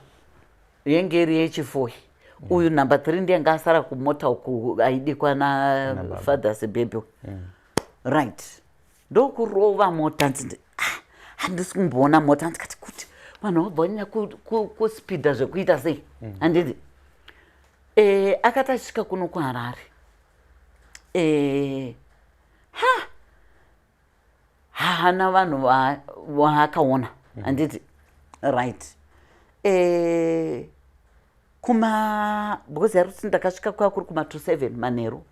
yenge iri yechi4 uyu number 3 ndiye asara kumota uku aidikwa nafathers baby right. Ndokurova mota nzi handisi kumboona mota ndikati kuti vanhu vabva vanyanya kuspida zvekuita sei handiti. Akati asvika kuno kuharare haana vanhu vaakaona handiti right. Because ari kuti ndakasvika kwakuri kuma27 manheru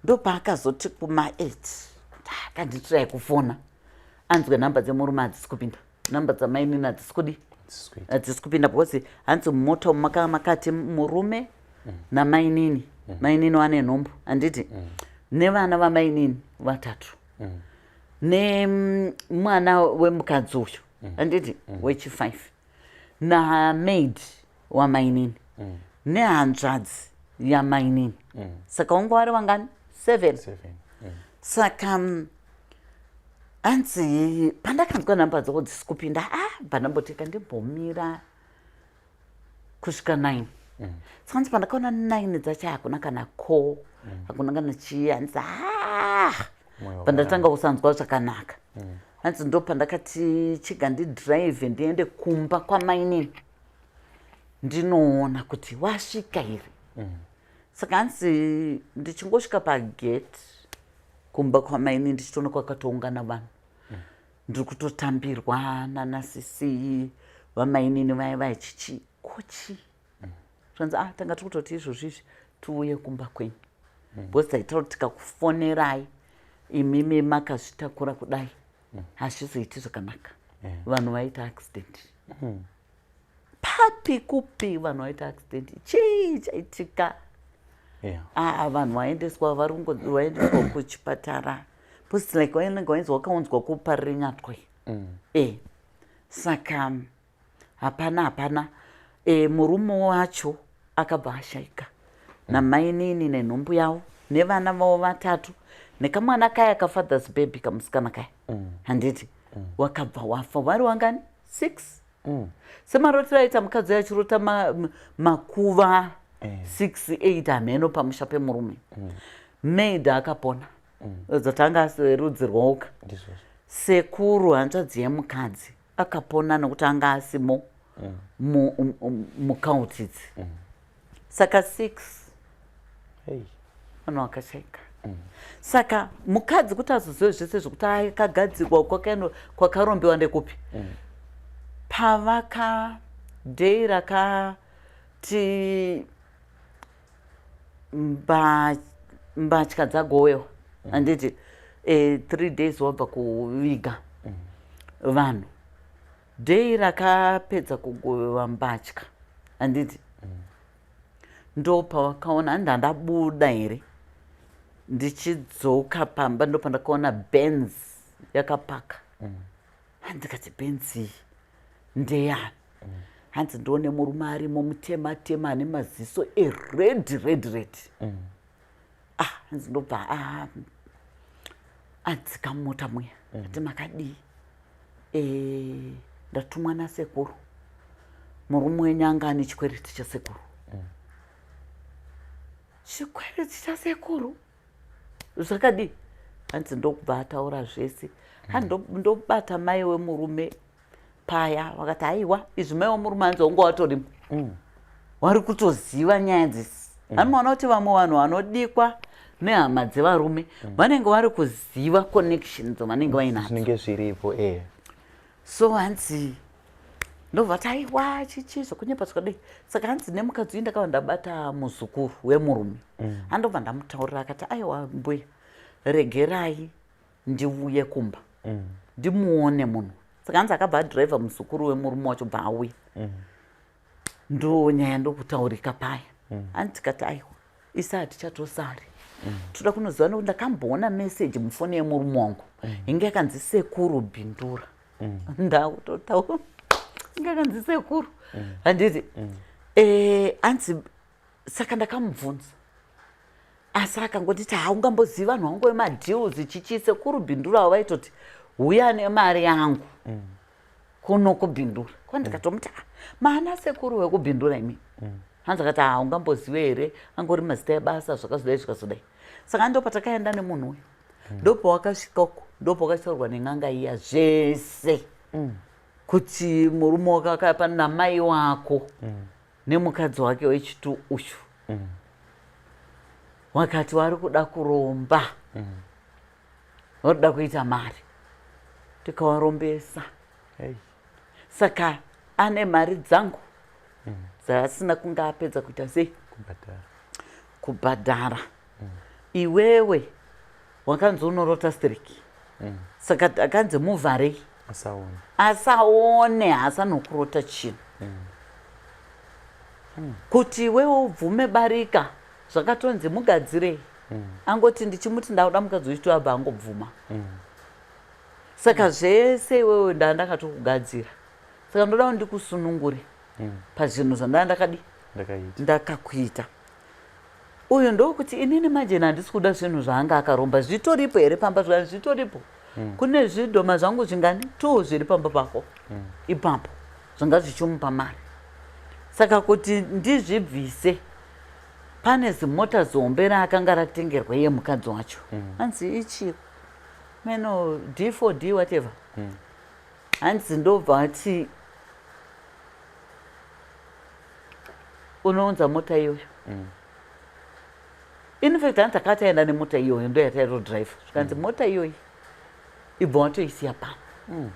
ndopaakazoti kuma8 akanditirai kufona anzwe nhamba dzemurume hadzisi kupinda nhamba dzamainini hadzisi kupinda because hanzi mumota umu makati murume namainini mainini wane nhombo handiti nevana vamainini 3 nemwana wemukadzi uyu handiti wechi5 namaid wamainini nehanzvadzi yamainini saka vangu vari vangani 7 saka hanzi pandakanzwa nhamba dzavo dzisi kupinda pandamboteka ndimbomira kusvika 9 saka hanzi pandakaona 9 dzacho hakuna kana ko hakuna kana chii hanzi pandatanga kusanzwa zvakanaka hanzi ndo pandakati chiga ndidhiraivhe ndiende kumba kwamainini ndinoona kuti wasvika here saka hanzi ndichingosvika pagate kumba kwamainini ndichitoona kwakatoungana vanhu ndiri kutotambirwa nanasisi vamainini vaya vachichi kochi zvanzi tanga tiri kutoti izvozvizvi tiuye kumba kwenyu because taitaura kuti tikakufonerai imimi makazvitakura kudai hazvizoiti zvakanaka vanhu vaita accident papi kupi vanhu vaita accident chii chaitika vanhu vaendeswa vaendeswa kuchipatara because like wainenge wainzi wakaunzwa kuparire nyatwa saka hapana murume wacho akabva ashaika namainini nenhumbu yavo nevana vavo 3 nekamwana kaya kafathers baby kamusikana kaya handiti wakabva wafa vari wangani 6 semarotero aita mukadzi achirota makuva 6-8 hameno pamusha pemurume maid akapona dzatanga aserudzi rwoga sekuru hanzvadzi yemukadzi akapona nokuti anga asimo mukautidzi saka 6 vanhu vakashaika saka mukadzi kuti azozive zvese zvokuti akagadzirwa kwakarombiwa ndekupi pavaka dhei rakati mbatya dzagowewa handiti 3 days wabva kuviga vanhu. Dhei rakapedza kugowewa mbatya handiti ndopawakaona handandabuda here ndichidzoka pamba ndopandakaona Benz yakapaka. Handikati Benz iyi ndeyani? Hanzi ndione murume arimo mutema ane maziso red. Hanzi ndobva adzika mota muya ati makadii? Ndatumwa nasekuru, murume wenyanga ane chikwereti chasekuru. Chikwereti chasekuru zvakadii? Hanzi ndokubva ataura zvese. Ndobata mai wemurume paya vakati aiwa izvi mai wemurume hanzi wangu watorimo wari kutoziva nyaya dzisi. Hanoona kuti vamwe vanhu vanodikwa nehama dzevarume vanenge vari kuziva connections vanenge vainadzo zvinenge zviripo. So hanzi ndobva taiwa chichizvo kunyepa zvakadai. Saka hanzi nemukadzi uyu ndakava ndabata muzukuru wemurume. Handobva ndamutaurira akati aiwa mbuya regerai ndiuye kumba ndimuone munhu. Saka hanzi akabva adhiraivha muzukuru wemurume wacho bva auya. Ndonyaya ndokutaurika paya. Hanzi tikati aiwa isi hatichatosari toda kunoziva nokuti ndakamboona meseji mufoni yemurume wangu inge yakanzi sekuru bhindura. Ndautotaura inge yakanzi sekuru handiti hanzi saka ndakamubvunza asi akangotiti haungamboziva vanhu vangu vemadhills chichi sekuru bhindura wavaitoti uya nemari yangu kuno kubhindura. Kwandikatomuti mana sekuru wekubhindura imi? Hanzi akati haungambozive here angori mazita ebasa zvakazodai zvakazodai. Saka ndopatakaenda nemunhu uyu ndopawakasvikako ndopawakataurwa nen'anga iya zvese kuti murume wakakapa namai wako nemukadzi wake wechitu uyu wakati wari kuda kuromba vari kuda kuita mari. Tikawarombesa saka ane mari dzangu dzaasina kunge apedza kuita sei kubhadhara. Iwewe wakanzi unorota striki saka akanzi muvharei asaone haasanokurota chinhu kuti iwewe ubvume barika zvakatonzi mugadzirei. Angoti ndichimuti ndauda mukadzi wechitu abva angobvuma. Saka zvese iwewe ndakatokugadzira. Saka ndoda kuti ndikusunungure pazvinhu zvandakadi ndakakuita. Uyu ndokuti inini majeni handisi kuda zvinhu zvaanga akaromba. Zvitoripo here pamba zvani? Zvitoripo. Kune zvidhoma zvangu zvingani 2 zviri pamba pako ipapo zvanga zvichimupa mari. Saka kuti ndizvibvise pane zimota zombe raakanga ratengerwa iye mukadzi wacho. Hanzi ichi meno D4D whatever. Hanzi ndobva ati unounza mota iyoyo. In fact hanzi akataenda nemota iyoyo ndo yataitodhiraivha zvikanzi mota iyoyi ibva watoisiya pano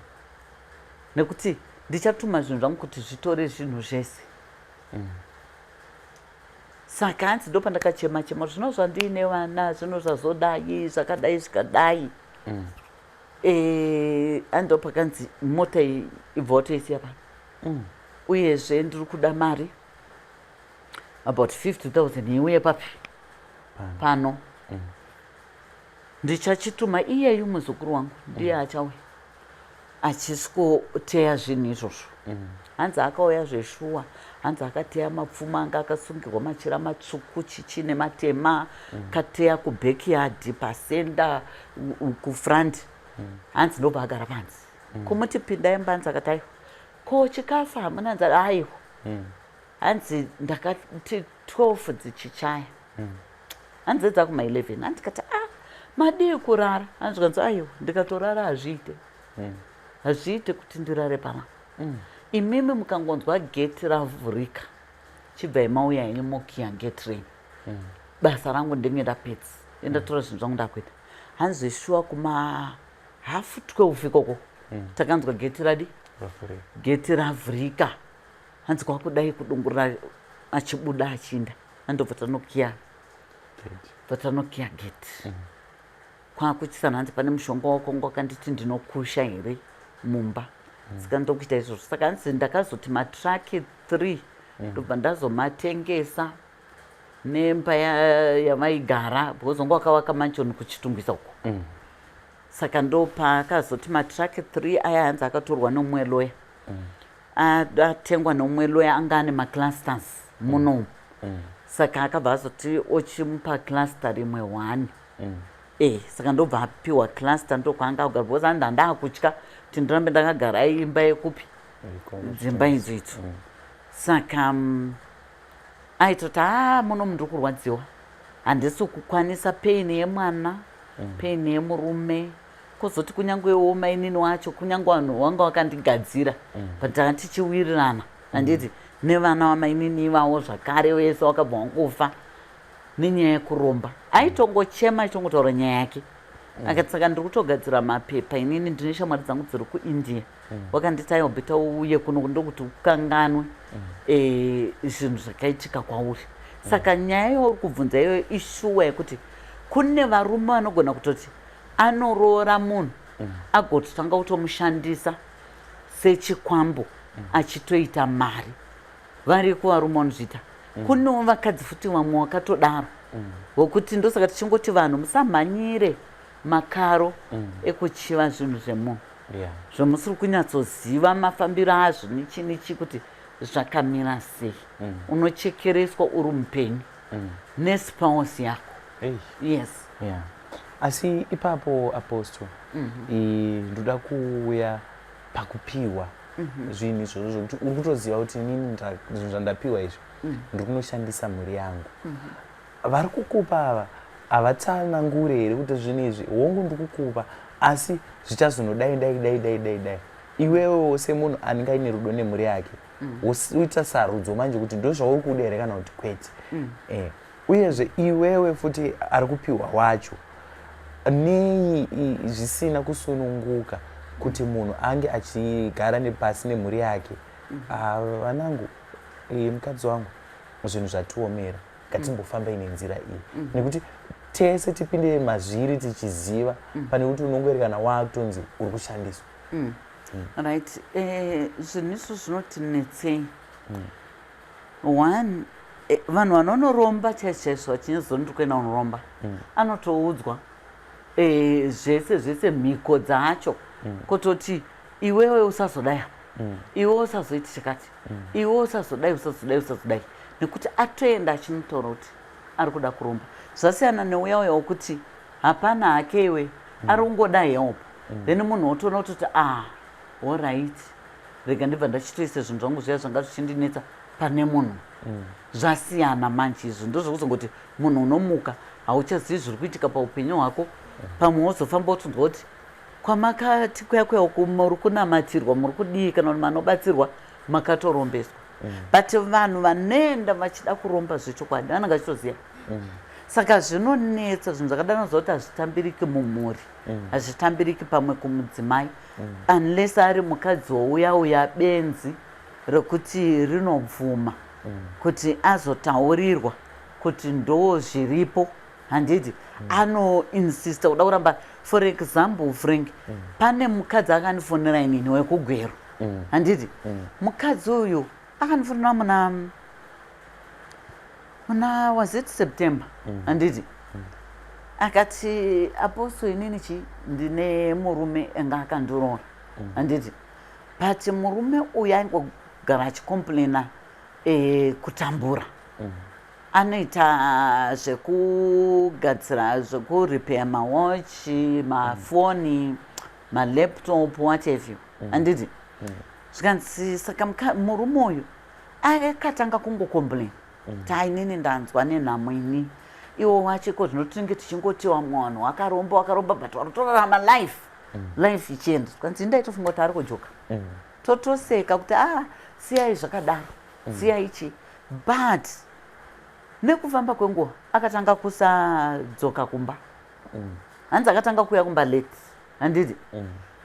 nekuti ndichatuma zvinhu zvangu kuti zvitore zvinhu zvese. Saka hanzi ndo pandakachema zvino zvandiine vana zvino zvazodai zvakadai zvikadai. Ando pakanzi mota iyi ibva watoisiya pano uyezve ndiri kuda mari about 50,000 iuye papi pano. Ndichachituma iyeyu muzukuru wangu ndiye achauya achisikoteya zvinhu izvozvo. Hanzi akauya zveshuwa. Hanzi akateya mapfuma anga akasungirwa machira matsvuku chichi nematema kateya kubackyard pasenda kufront. Hanzi ndobva agara panzi kumuti pindai mbanza akati aiwa ko chikafu hamuna nzara? Aiwa. Hanzi ndakati 12 dzichichaya. Hanzi dzakuma 11. Hanzi kati madii kurara? Hanzi kanzi aiwa ndikatorara hazviite hazviite kuti ndirare pama. Imimi mukangonzwa gate ravhurika chibva mauya ini mokiya gate rain. Basa rangu ndinge ndapedza ndatora zvinhu zvangu ndakuita. Hanzi shuwa kuma 12:30 ikoko takanzwa gate radi gate ravhurika. hanzi kwakudai kudungurira achibuda achinda andobva tanokiya gate kwakuchisana hanzi pane mushonga wakongo akanditi ndinokusha here mumba saka ndokuita izvozvo saka hanzi ndakazoti matraki 3 ndobva ndazomatengesa nemba yamaigara because wanga wakavaka manchoni kuchitungisa uko saka ndopaakazoti matraki 3 aya hanzi akatorwa nomumwe loya atengwa nomumwe loya anga ane maclusters munomu saka akabva azoti ochimupa cluster rimwe 1 saka ndobva apiwa cluster ndokwaanga kugara because handanda kutya kuti ndirambe ndakagara imba yekupi dzimba idzodzo saka aitoti munomu ndiri kurwadziwa handisi kukwanisa peini yemwana peini yemurume kwozoti kunyangwewo mainini wacho kunyange vanhu wanga wakandigadzira but tichiwirirana handiti nevana vamainini ivavo zvakare wese wakabva wangofa nenyaya yekuromba aitongochema aitongotaura nyaya yake akati saka ndiri kutogadzira mapepa inini ndine shamwari dzangu dziri kuindia wakanditi aiwabheta uye kuno ndokuti ukanganwe zvinhu zvakaitika kwauri saka nyaya yauri kubvunza iyoyo ishuwa yekuti kune varume vanogona kutoti anoroora munhu agototanga kutomushandisa sechikwambo achitoita mari variko varume vanozviita kunewo vakadzi futi vamwe wakatodaro wokuti ndosaka tichingoti vanhu musamhanyire makaro ekuchiva zvinhu zvemunhu zvomusiri kunyatsoziva mafambiro azvo nichi kuti zvakamira sei unochekereswa uri mupenyu nespouse yako yes asi ipapo apostle ndoda kuuya pakupiwa zvinhu izvozvo kuti uri kutoziva kuti inini zvinhu zvandapiwa izvi ndiri kunoshandisa mhuri yangu vari kukupa ava havatsanangure here kuti zvinhu izvi hongu ndiri kukupa asi zvichazonodai iwewo semunhu anenge aine rudo nemhuri yake uita sarudzo manje kuti ndo zvauri kuda here kana kuti kwete uyezve iwewe futi ari kupiwa wacho nei zvisina kusununguka kuti munhu ange achigara nepasi nemhuri yake vanangu mukadzi wangu zvinhu zvatiomera ngatimbofambai nenzira iyi nekuti tese tipinde mazviri tichiziva pane kuti unongoerekana wakutonzi uri kushandiswa right zvinhu izvo zvinotinetsei one vanhu vanonoromba chaizvo vachinyezoni ndiri kuenda unoromba anotoudzwa zvese mhiko dzacho kutoti iwewe usazodai iwe usazoiti chakati iwe usazodai nekuti atoenda achinotaura kuti ari kuda kuromba zvasiyana neuyauya wokuti hapana hake iwe ari kungoda help then munhu wotoona kutoti allright rega ndibva ndachitoisa zvinhu zvangu zviya zvanga zvichindinetsa pane munhu zvasiyana manje izvo ndozvokuzongoti munhu unomuka hauchazivi zviri kuitika paupenyu hwako pamwe wozofamba utonzwa kuti kwamakati kuyakweya uku muri kunamatirwa muri kudii kana kuti manobatsirwa makatorombeswa but vanhu vanoenda vachida kuromba zvechokwadi vanenge vachitoziva saka zvinonetsa zvinhu zvakadanoza kuti hazvitambiriki mumhuri hazvitambiriki pamwe kumudzimai unless ari mukadzi wouya benzi rekuti rinobvuma kuti azotaurirwa kuti ndo zviripo handiti anoinsista kuda kuramba for example Frank pane mukadzi akandifonera inini wekugweru handiti mukadzi uyu akandifonera muna was it September handiti akati apostle inini ndine murume anga akandiroora handiti but murume uyu aingogara achicomplaina kutambura anoita zvekugadzira zvekurepair mawatch mafoni malaptop whatever handiti zvikanzi saka murume uyu akatanga kungocomplain kuti inini ndanzwa nenhamo ini iwo wachiko zvinotinge tichingotiwa mwanhu wakaromba but warutorarama life ichienda zvikanzi ndaitofunga kuti ari kujoka totoseka kuti siyai zvakadaro siyai ichi but nekufamba kwenguva akatanga kusadzoka kumba hanzi akatanga kuuya kumba late handiti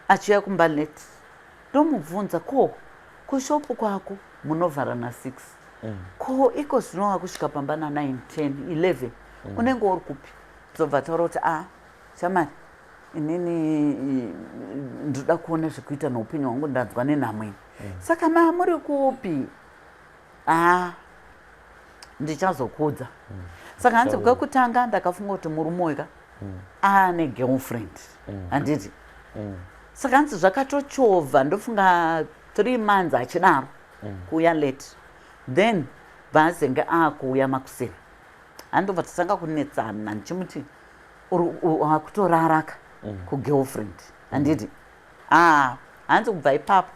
achiuya kumba late ndomubvunza kushopu kwako munovhara na6 ko iko zvinova kusvika pamba na9 10 11 unenge uri kupi tobva taura kuti shamari inini ndoda kuona zvekuita neupenyu hwangu ndanzwa nenhamweni saka muri kupi ndichazokudza saka hanzi kwekutanga ndakafunga kuti murume weka ane girlfriend handiti saka hanzi zvakatochovha ndofunga 3 months achidaro kuuya late then bhaazenge akuuya makuseni handobva tatanga kunetsana ndichimuti wakutoraraka kugirlfriend handiti hanzi kubva ipapo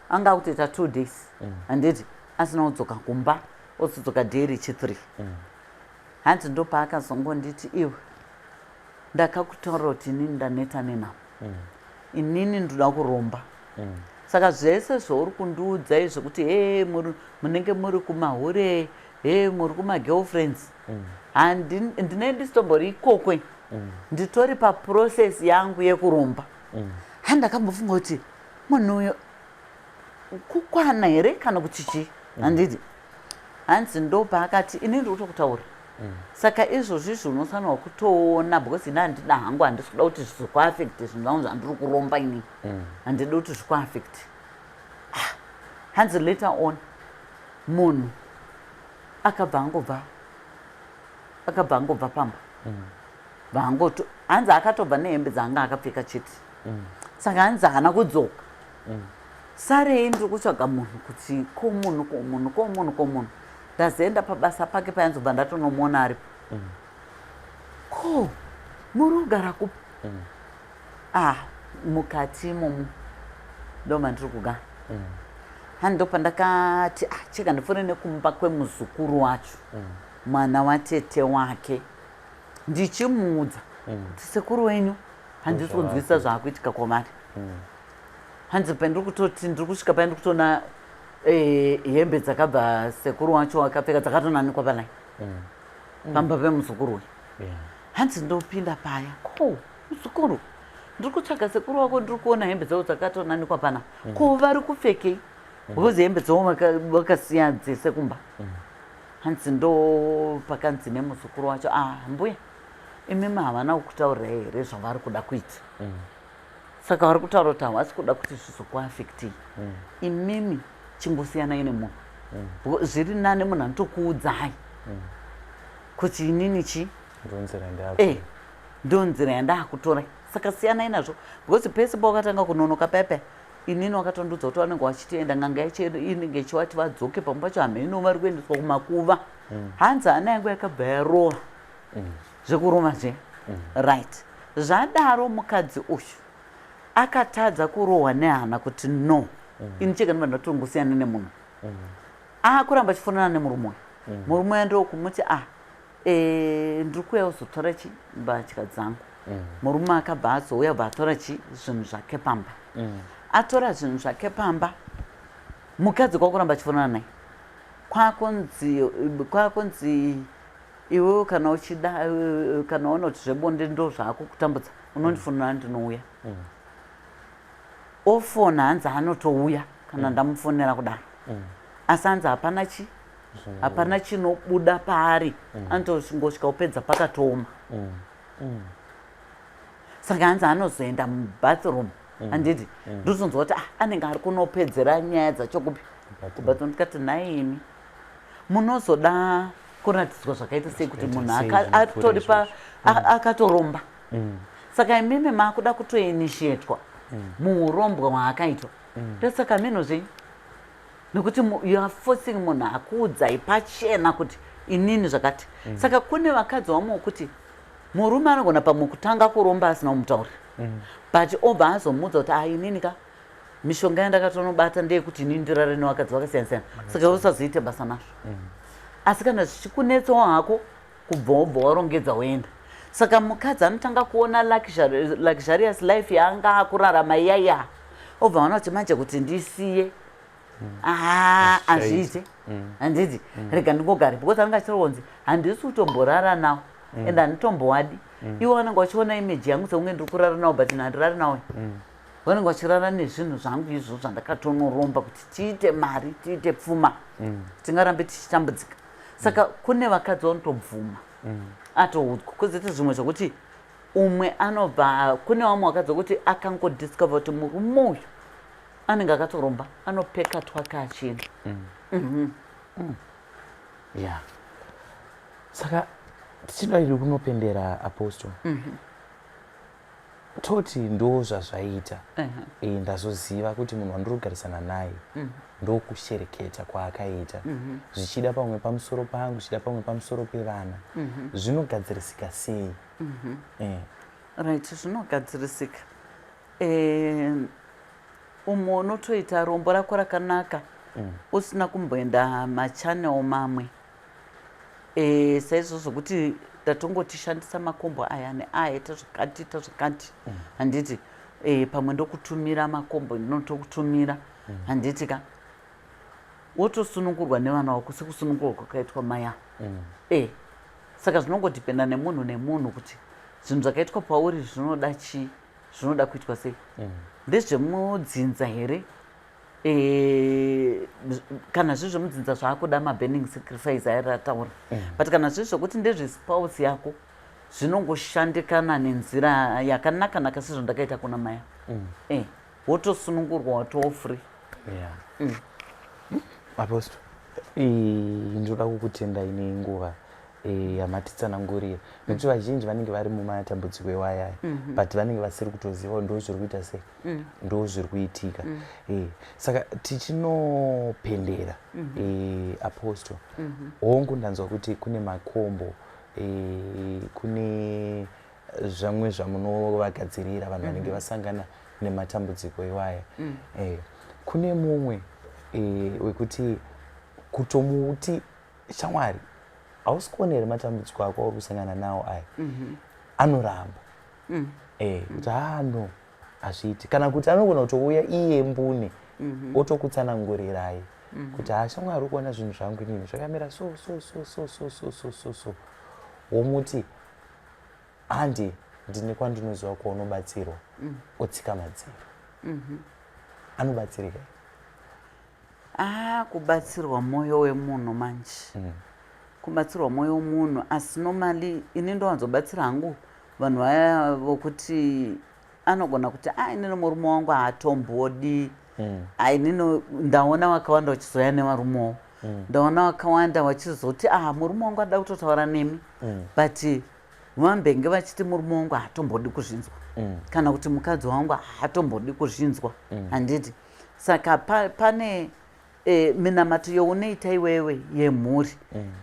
anga kutoita 2 days handiti asina kudzoka kumba osudzoka dhei richi3 hanzi ndopaakazongonditi iwe ndakakutaura kuti inini ndaneta nenhamo inini ndoda kuromba saka zvese zvauri kundiudza izvokuti munenge muri kumahure muri kumagirlfriends ndine ndisitombori ikokwe nditori paprocess yangu yekuromba handakambofunga kuti munhu uyo kukwana here kana kuti chii handiti hanzi ndopaakati inini ndiri kutokutaura saka izvozvo izvo unofanirwa kutoona because ina handida hangu handisi kuda kuti zvikuafekti zvinhu zvangu zvandiri kuromba inini handidi kuti zvikuafekti hanzi later on munhu akabva angobva pamba hanzi akatobva nehembe dzaanga akapfeka chete saka hanzi haana kudzoka sarei ndiri kutsvaga munhu kuti komunhu ndazoenda pabasa pake payanzobva ndatonomuona aripo ko muri kugara kupi mukati imomo ndoma ndiri kugara handopa ndakati cheka ndifune nekumba kwemuzukuru wacho mwana watete wake ndichimuudza kuti sekuru wenyu handisi kunzwisa zvaakuitika kwamari hanzi pandiri kutoti ndiri kusvika pandiri kutoona hembe dzakabva sekuru wacho akapfeka dzakatonanikwa panai pamba pemuzukuru we hanzi ndopinda paya ko muzukuru ndiri kutsvaga sekuru wako ndiri kuona hembe dzavo dzakatonanikwa pana ko vari kupfekei because hembe dzavo vakasiya dzese kumba hanzi ndo pakanzi nemuzukuru wacho mbuya imimi havana kukutaurira here zvavari kuda kuita saka vari kutaura kuti havasi kuda kuti zvizokuafektii imimi chimbosiyanai nemunhu zviri nane munhu anotokuudzai kuti inini chi ndonzira yandakutorai saka siyanai nazvo because pese paukatanga kunonoka paipai inini wakatondudza kuti vanenge vachitoenda nganga yacho inenge ichivati vadzoke pamwe pacho hameno vari kuendeswa kumakuva hanzi hana yangu yakabva yarova zvekuroma zve right zvadaro mukadzi uyu akatadza kurohwa nehana kuti no ini chega ndima ndatongosiyana nemunhu akuramba achifonana nemurume murume ndokumuti ndiri kuuya uzotora chi mbatya dzangu murume akabva azouya bva atora chi zvinhu zvake pamba atora zvinhu zvake pamba mukadzi kwakuramba achifonana naye kwakonzi iwewo kana uchida kana waona kuti zvebonde ndo zvako kutambudza unondifonera ndinouya ofona hanzi anotouya kana ndamufonera kudaro asi hanzi hapana chinobuda paari anotongosvika upedza pakatooma saka hanzi anozoenda mubathroom handiti ndozonzwa kuti anenge ari kunopedzera nyaya dzachokupi kubathroom ndikati naimi munozoda kuratidzwa zvakaita sei kuti munhu atori akatoromba saka imimi maakuda kutoinishietwa muurombwa hwaakaitwa ndosaka mino zvenyu nekuti you are forcing munhu akuudzai pachena kuti inini zvakati saka kune vakadzi vamwe wokuti murume anogona pamwe kutanga kuromba asina kumutaurira but obva azomudza kuti inini ka mishonga yandakatonobata ndeyekuti inini ndirare nevakadzi vakasiyana siyana saka usazoite basa nazvo asi kana zvichikunetsawo hako kubva wobva warongedza woenda saka mukadzi anotanga kuona luxurious life yaanga akurarama iyaya obva wana kuti manje kuti ndisiye azviite handiti rega ndingogare because anenge achitaronzi handisi kutomborara nawo ende handitombowadi iwo vanenge vachiona imeji yangu sekunge ndiri kurara nawo but handirari nawo vanenge vachirara nezvinhu zvangu izvo zvandakatonoromba kuti tiite mari tiite pfuma tingarambe tichitambudzika. Saka kune vakadzi vanotobvuma atoudzwa. Kuzoti zvimwe zvokuti umwe anobva kune vamwe vakadzi vokuti akangodiscover kuti murume uyu anenge akatoromba anopeka twaka achina. ya saka tichida iri kunopendera Apostle toti ndo zvazvaita ndazoziva kuti munhu wandiri kugarisana naye ndokushereketa kwaakaita zvichida pamwe pamusoro pangu zvichida pamwe pamusoro pevana zvinogadzirisika sei? Right, zvinogadzirisika umwe unotoita rombo rako rakanaka usina kumboenda machanel mamwe saizvozvo kuti ndatongotishandisa makombo aya neaya ita zvakati handiti pamwe ndokutumira makombo ndinotokutumira handiti ka wotosunungurwa nevana vako sekusunungurwa kwakaitwa maya saka zvinongodhipenda nemunhu nemunhu kuti zvinhu zvakaitwa pauri zvinoda chii, zvinoda kuitwa sei. Ndezvemudzinza here kana zviri zvemudzinza zvaakuda maburning sacrifice airi ataura but kana zviri zvokuti ndezvespouse yako zvinongoshandikana nenzira yakanaka sezvo ndakaita kuna maya wotosunungurwa watofree. Apostle ndoda kukutenda ine nguva yamatitsanangurira nekuti vazhinji vanenge vari mumatambudziko ewayaya but vanenge vasiri kutoziva ndo zviri kuita sei ndo zviri kuitika. Saka tichinopendera Apostle hongu ndanzwa kuti kune makombo kune zvamwe zvamunovagadzirira vanhu vanenge vasangana nematambudziko ewaya kune mumwe wekuti kutomuti shamwari hausikonere matambudziko ako auri kusangana nawo aya anoramba kuti no hazviiti kana kuti anogona kutouya iye mbune otokutsanangurirai kuti shamwari ukuona zvinhu zvangu inini zvakamira so womuti handi ndine kwandinoziva kwaunobatsirwa otsika madziro anobatsirika kubatsirwa mwoyo wemunhu manje kubatsirwa mwoyo wemunhu asi normally ini ndowanzobatsira hangu vanhu vaya vokuti anogona kuti inini murume wangu haatombodi inini ndaona vakawanda vachizoya nevarumewo ndaona vakawanda vachizoti murume wangu ada kutotaura nemi but vambenge vachiti murume wangu haatombodi kuzvinzwa kana kuti mukadzi wangu haatombodi kuzvinzwa handiti. Saka pane minamato younoita iwewe yemhuri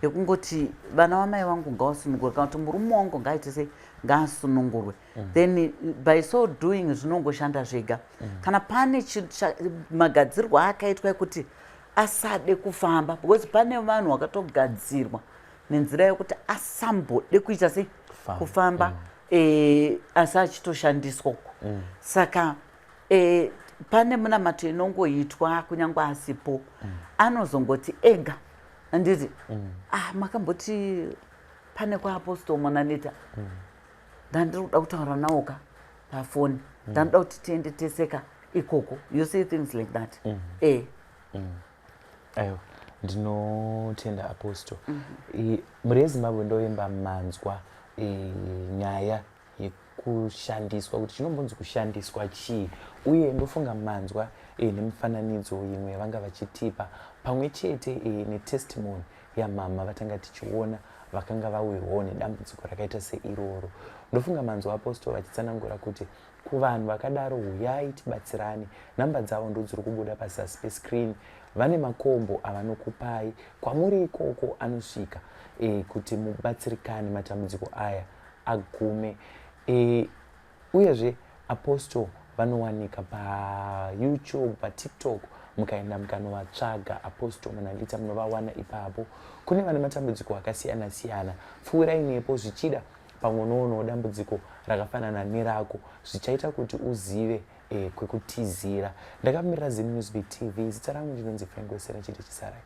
yekungoti vana vamai vangu ngavasunungurwe kana kuti murume wangu ngaaite sei ngaasunungurwe then by so doing zvinongoshanda zvega. Kana pane magadzirwo akaitwa ekuti asade kufamba because pane vanhu vakatogadzirwa nenzira yekuti asambode kuita sei kufamba asi achitoshandiswa uko. Saka pane munamato inongoitwa kunyange asipo anozongoti ega handiti makamboti pane kwaApostle Monanita ndandiri kuda kutaura nawoka pafoni ndanoda kuti tiende teseka ikoko. You say things like that. Ayo ndinotenda Apostle muri yeZimbabwe ndoimba manzwa nyaya kushandiswa kuti chinombonzi kushandiswa chii uye ndofunga manzwa nemifananidzo imwe vanga vachitipa pamwe chete netestimony yamama vatanga tichiona vakanga vawirwawo nedambudziko rakaita seiroro. Ndofunga manzwa Apostle vachitsanangura kuti kuvanhu vakadaro huyai tibatsirane, namba dzavo ndodziri kubuda pazasi pescreen, vane makombo avanokupai kwamuri ikoko anosvika kuti mubatsirikane matambudziko aya agume. Uyezve Apostle vanowanika paYouTube, paTikTok, mukaenda mukanovatsvaga Apostle Monanita munovawana ipapo. Kune vane matambudziko akasiyana siyana, pfuurai nepo zvichida pamwe unoonawo dambudziko rakafanana nerako zvichaita kuti uzive kwekutizira. Ndakamirira Zim Newsbeat TV, zita rangu ndinonzi Frank Wesera Chiri Chisarai.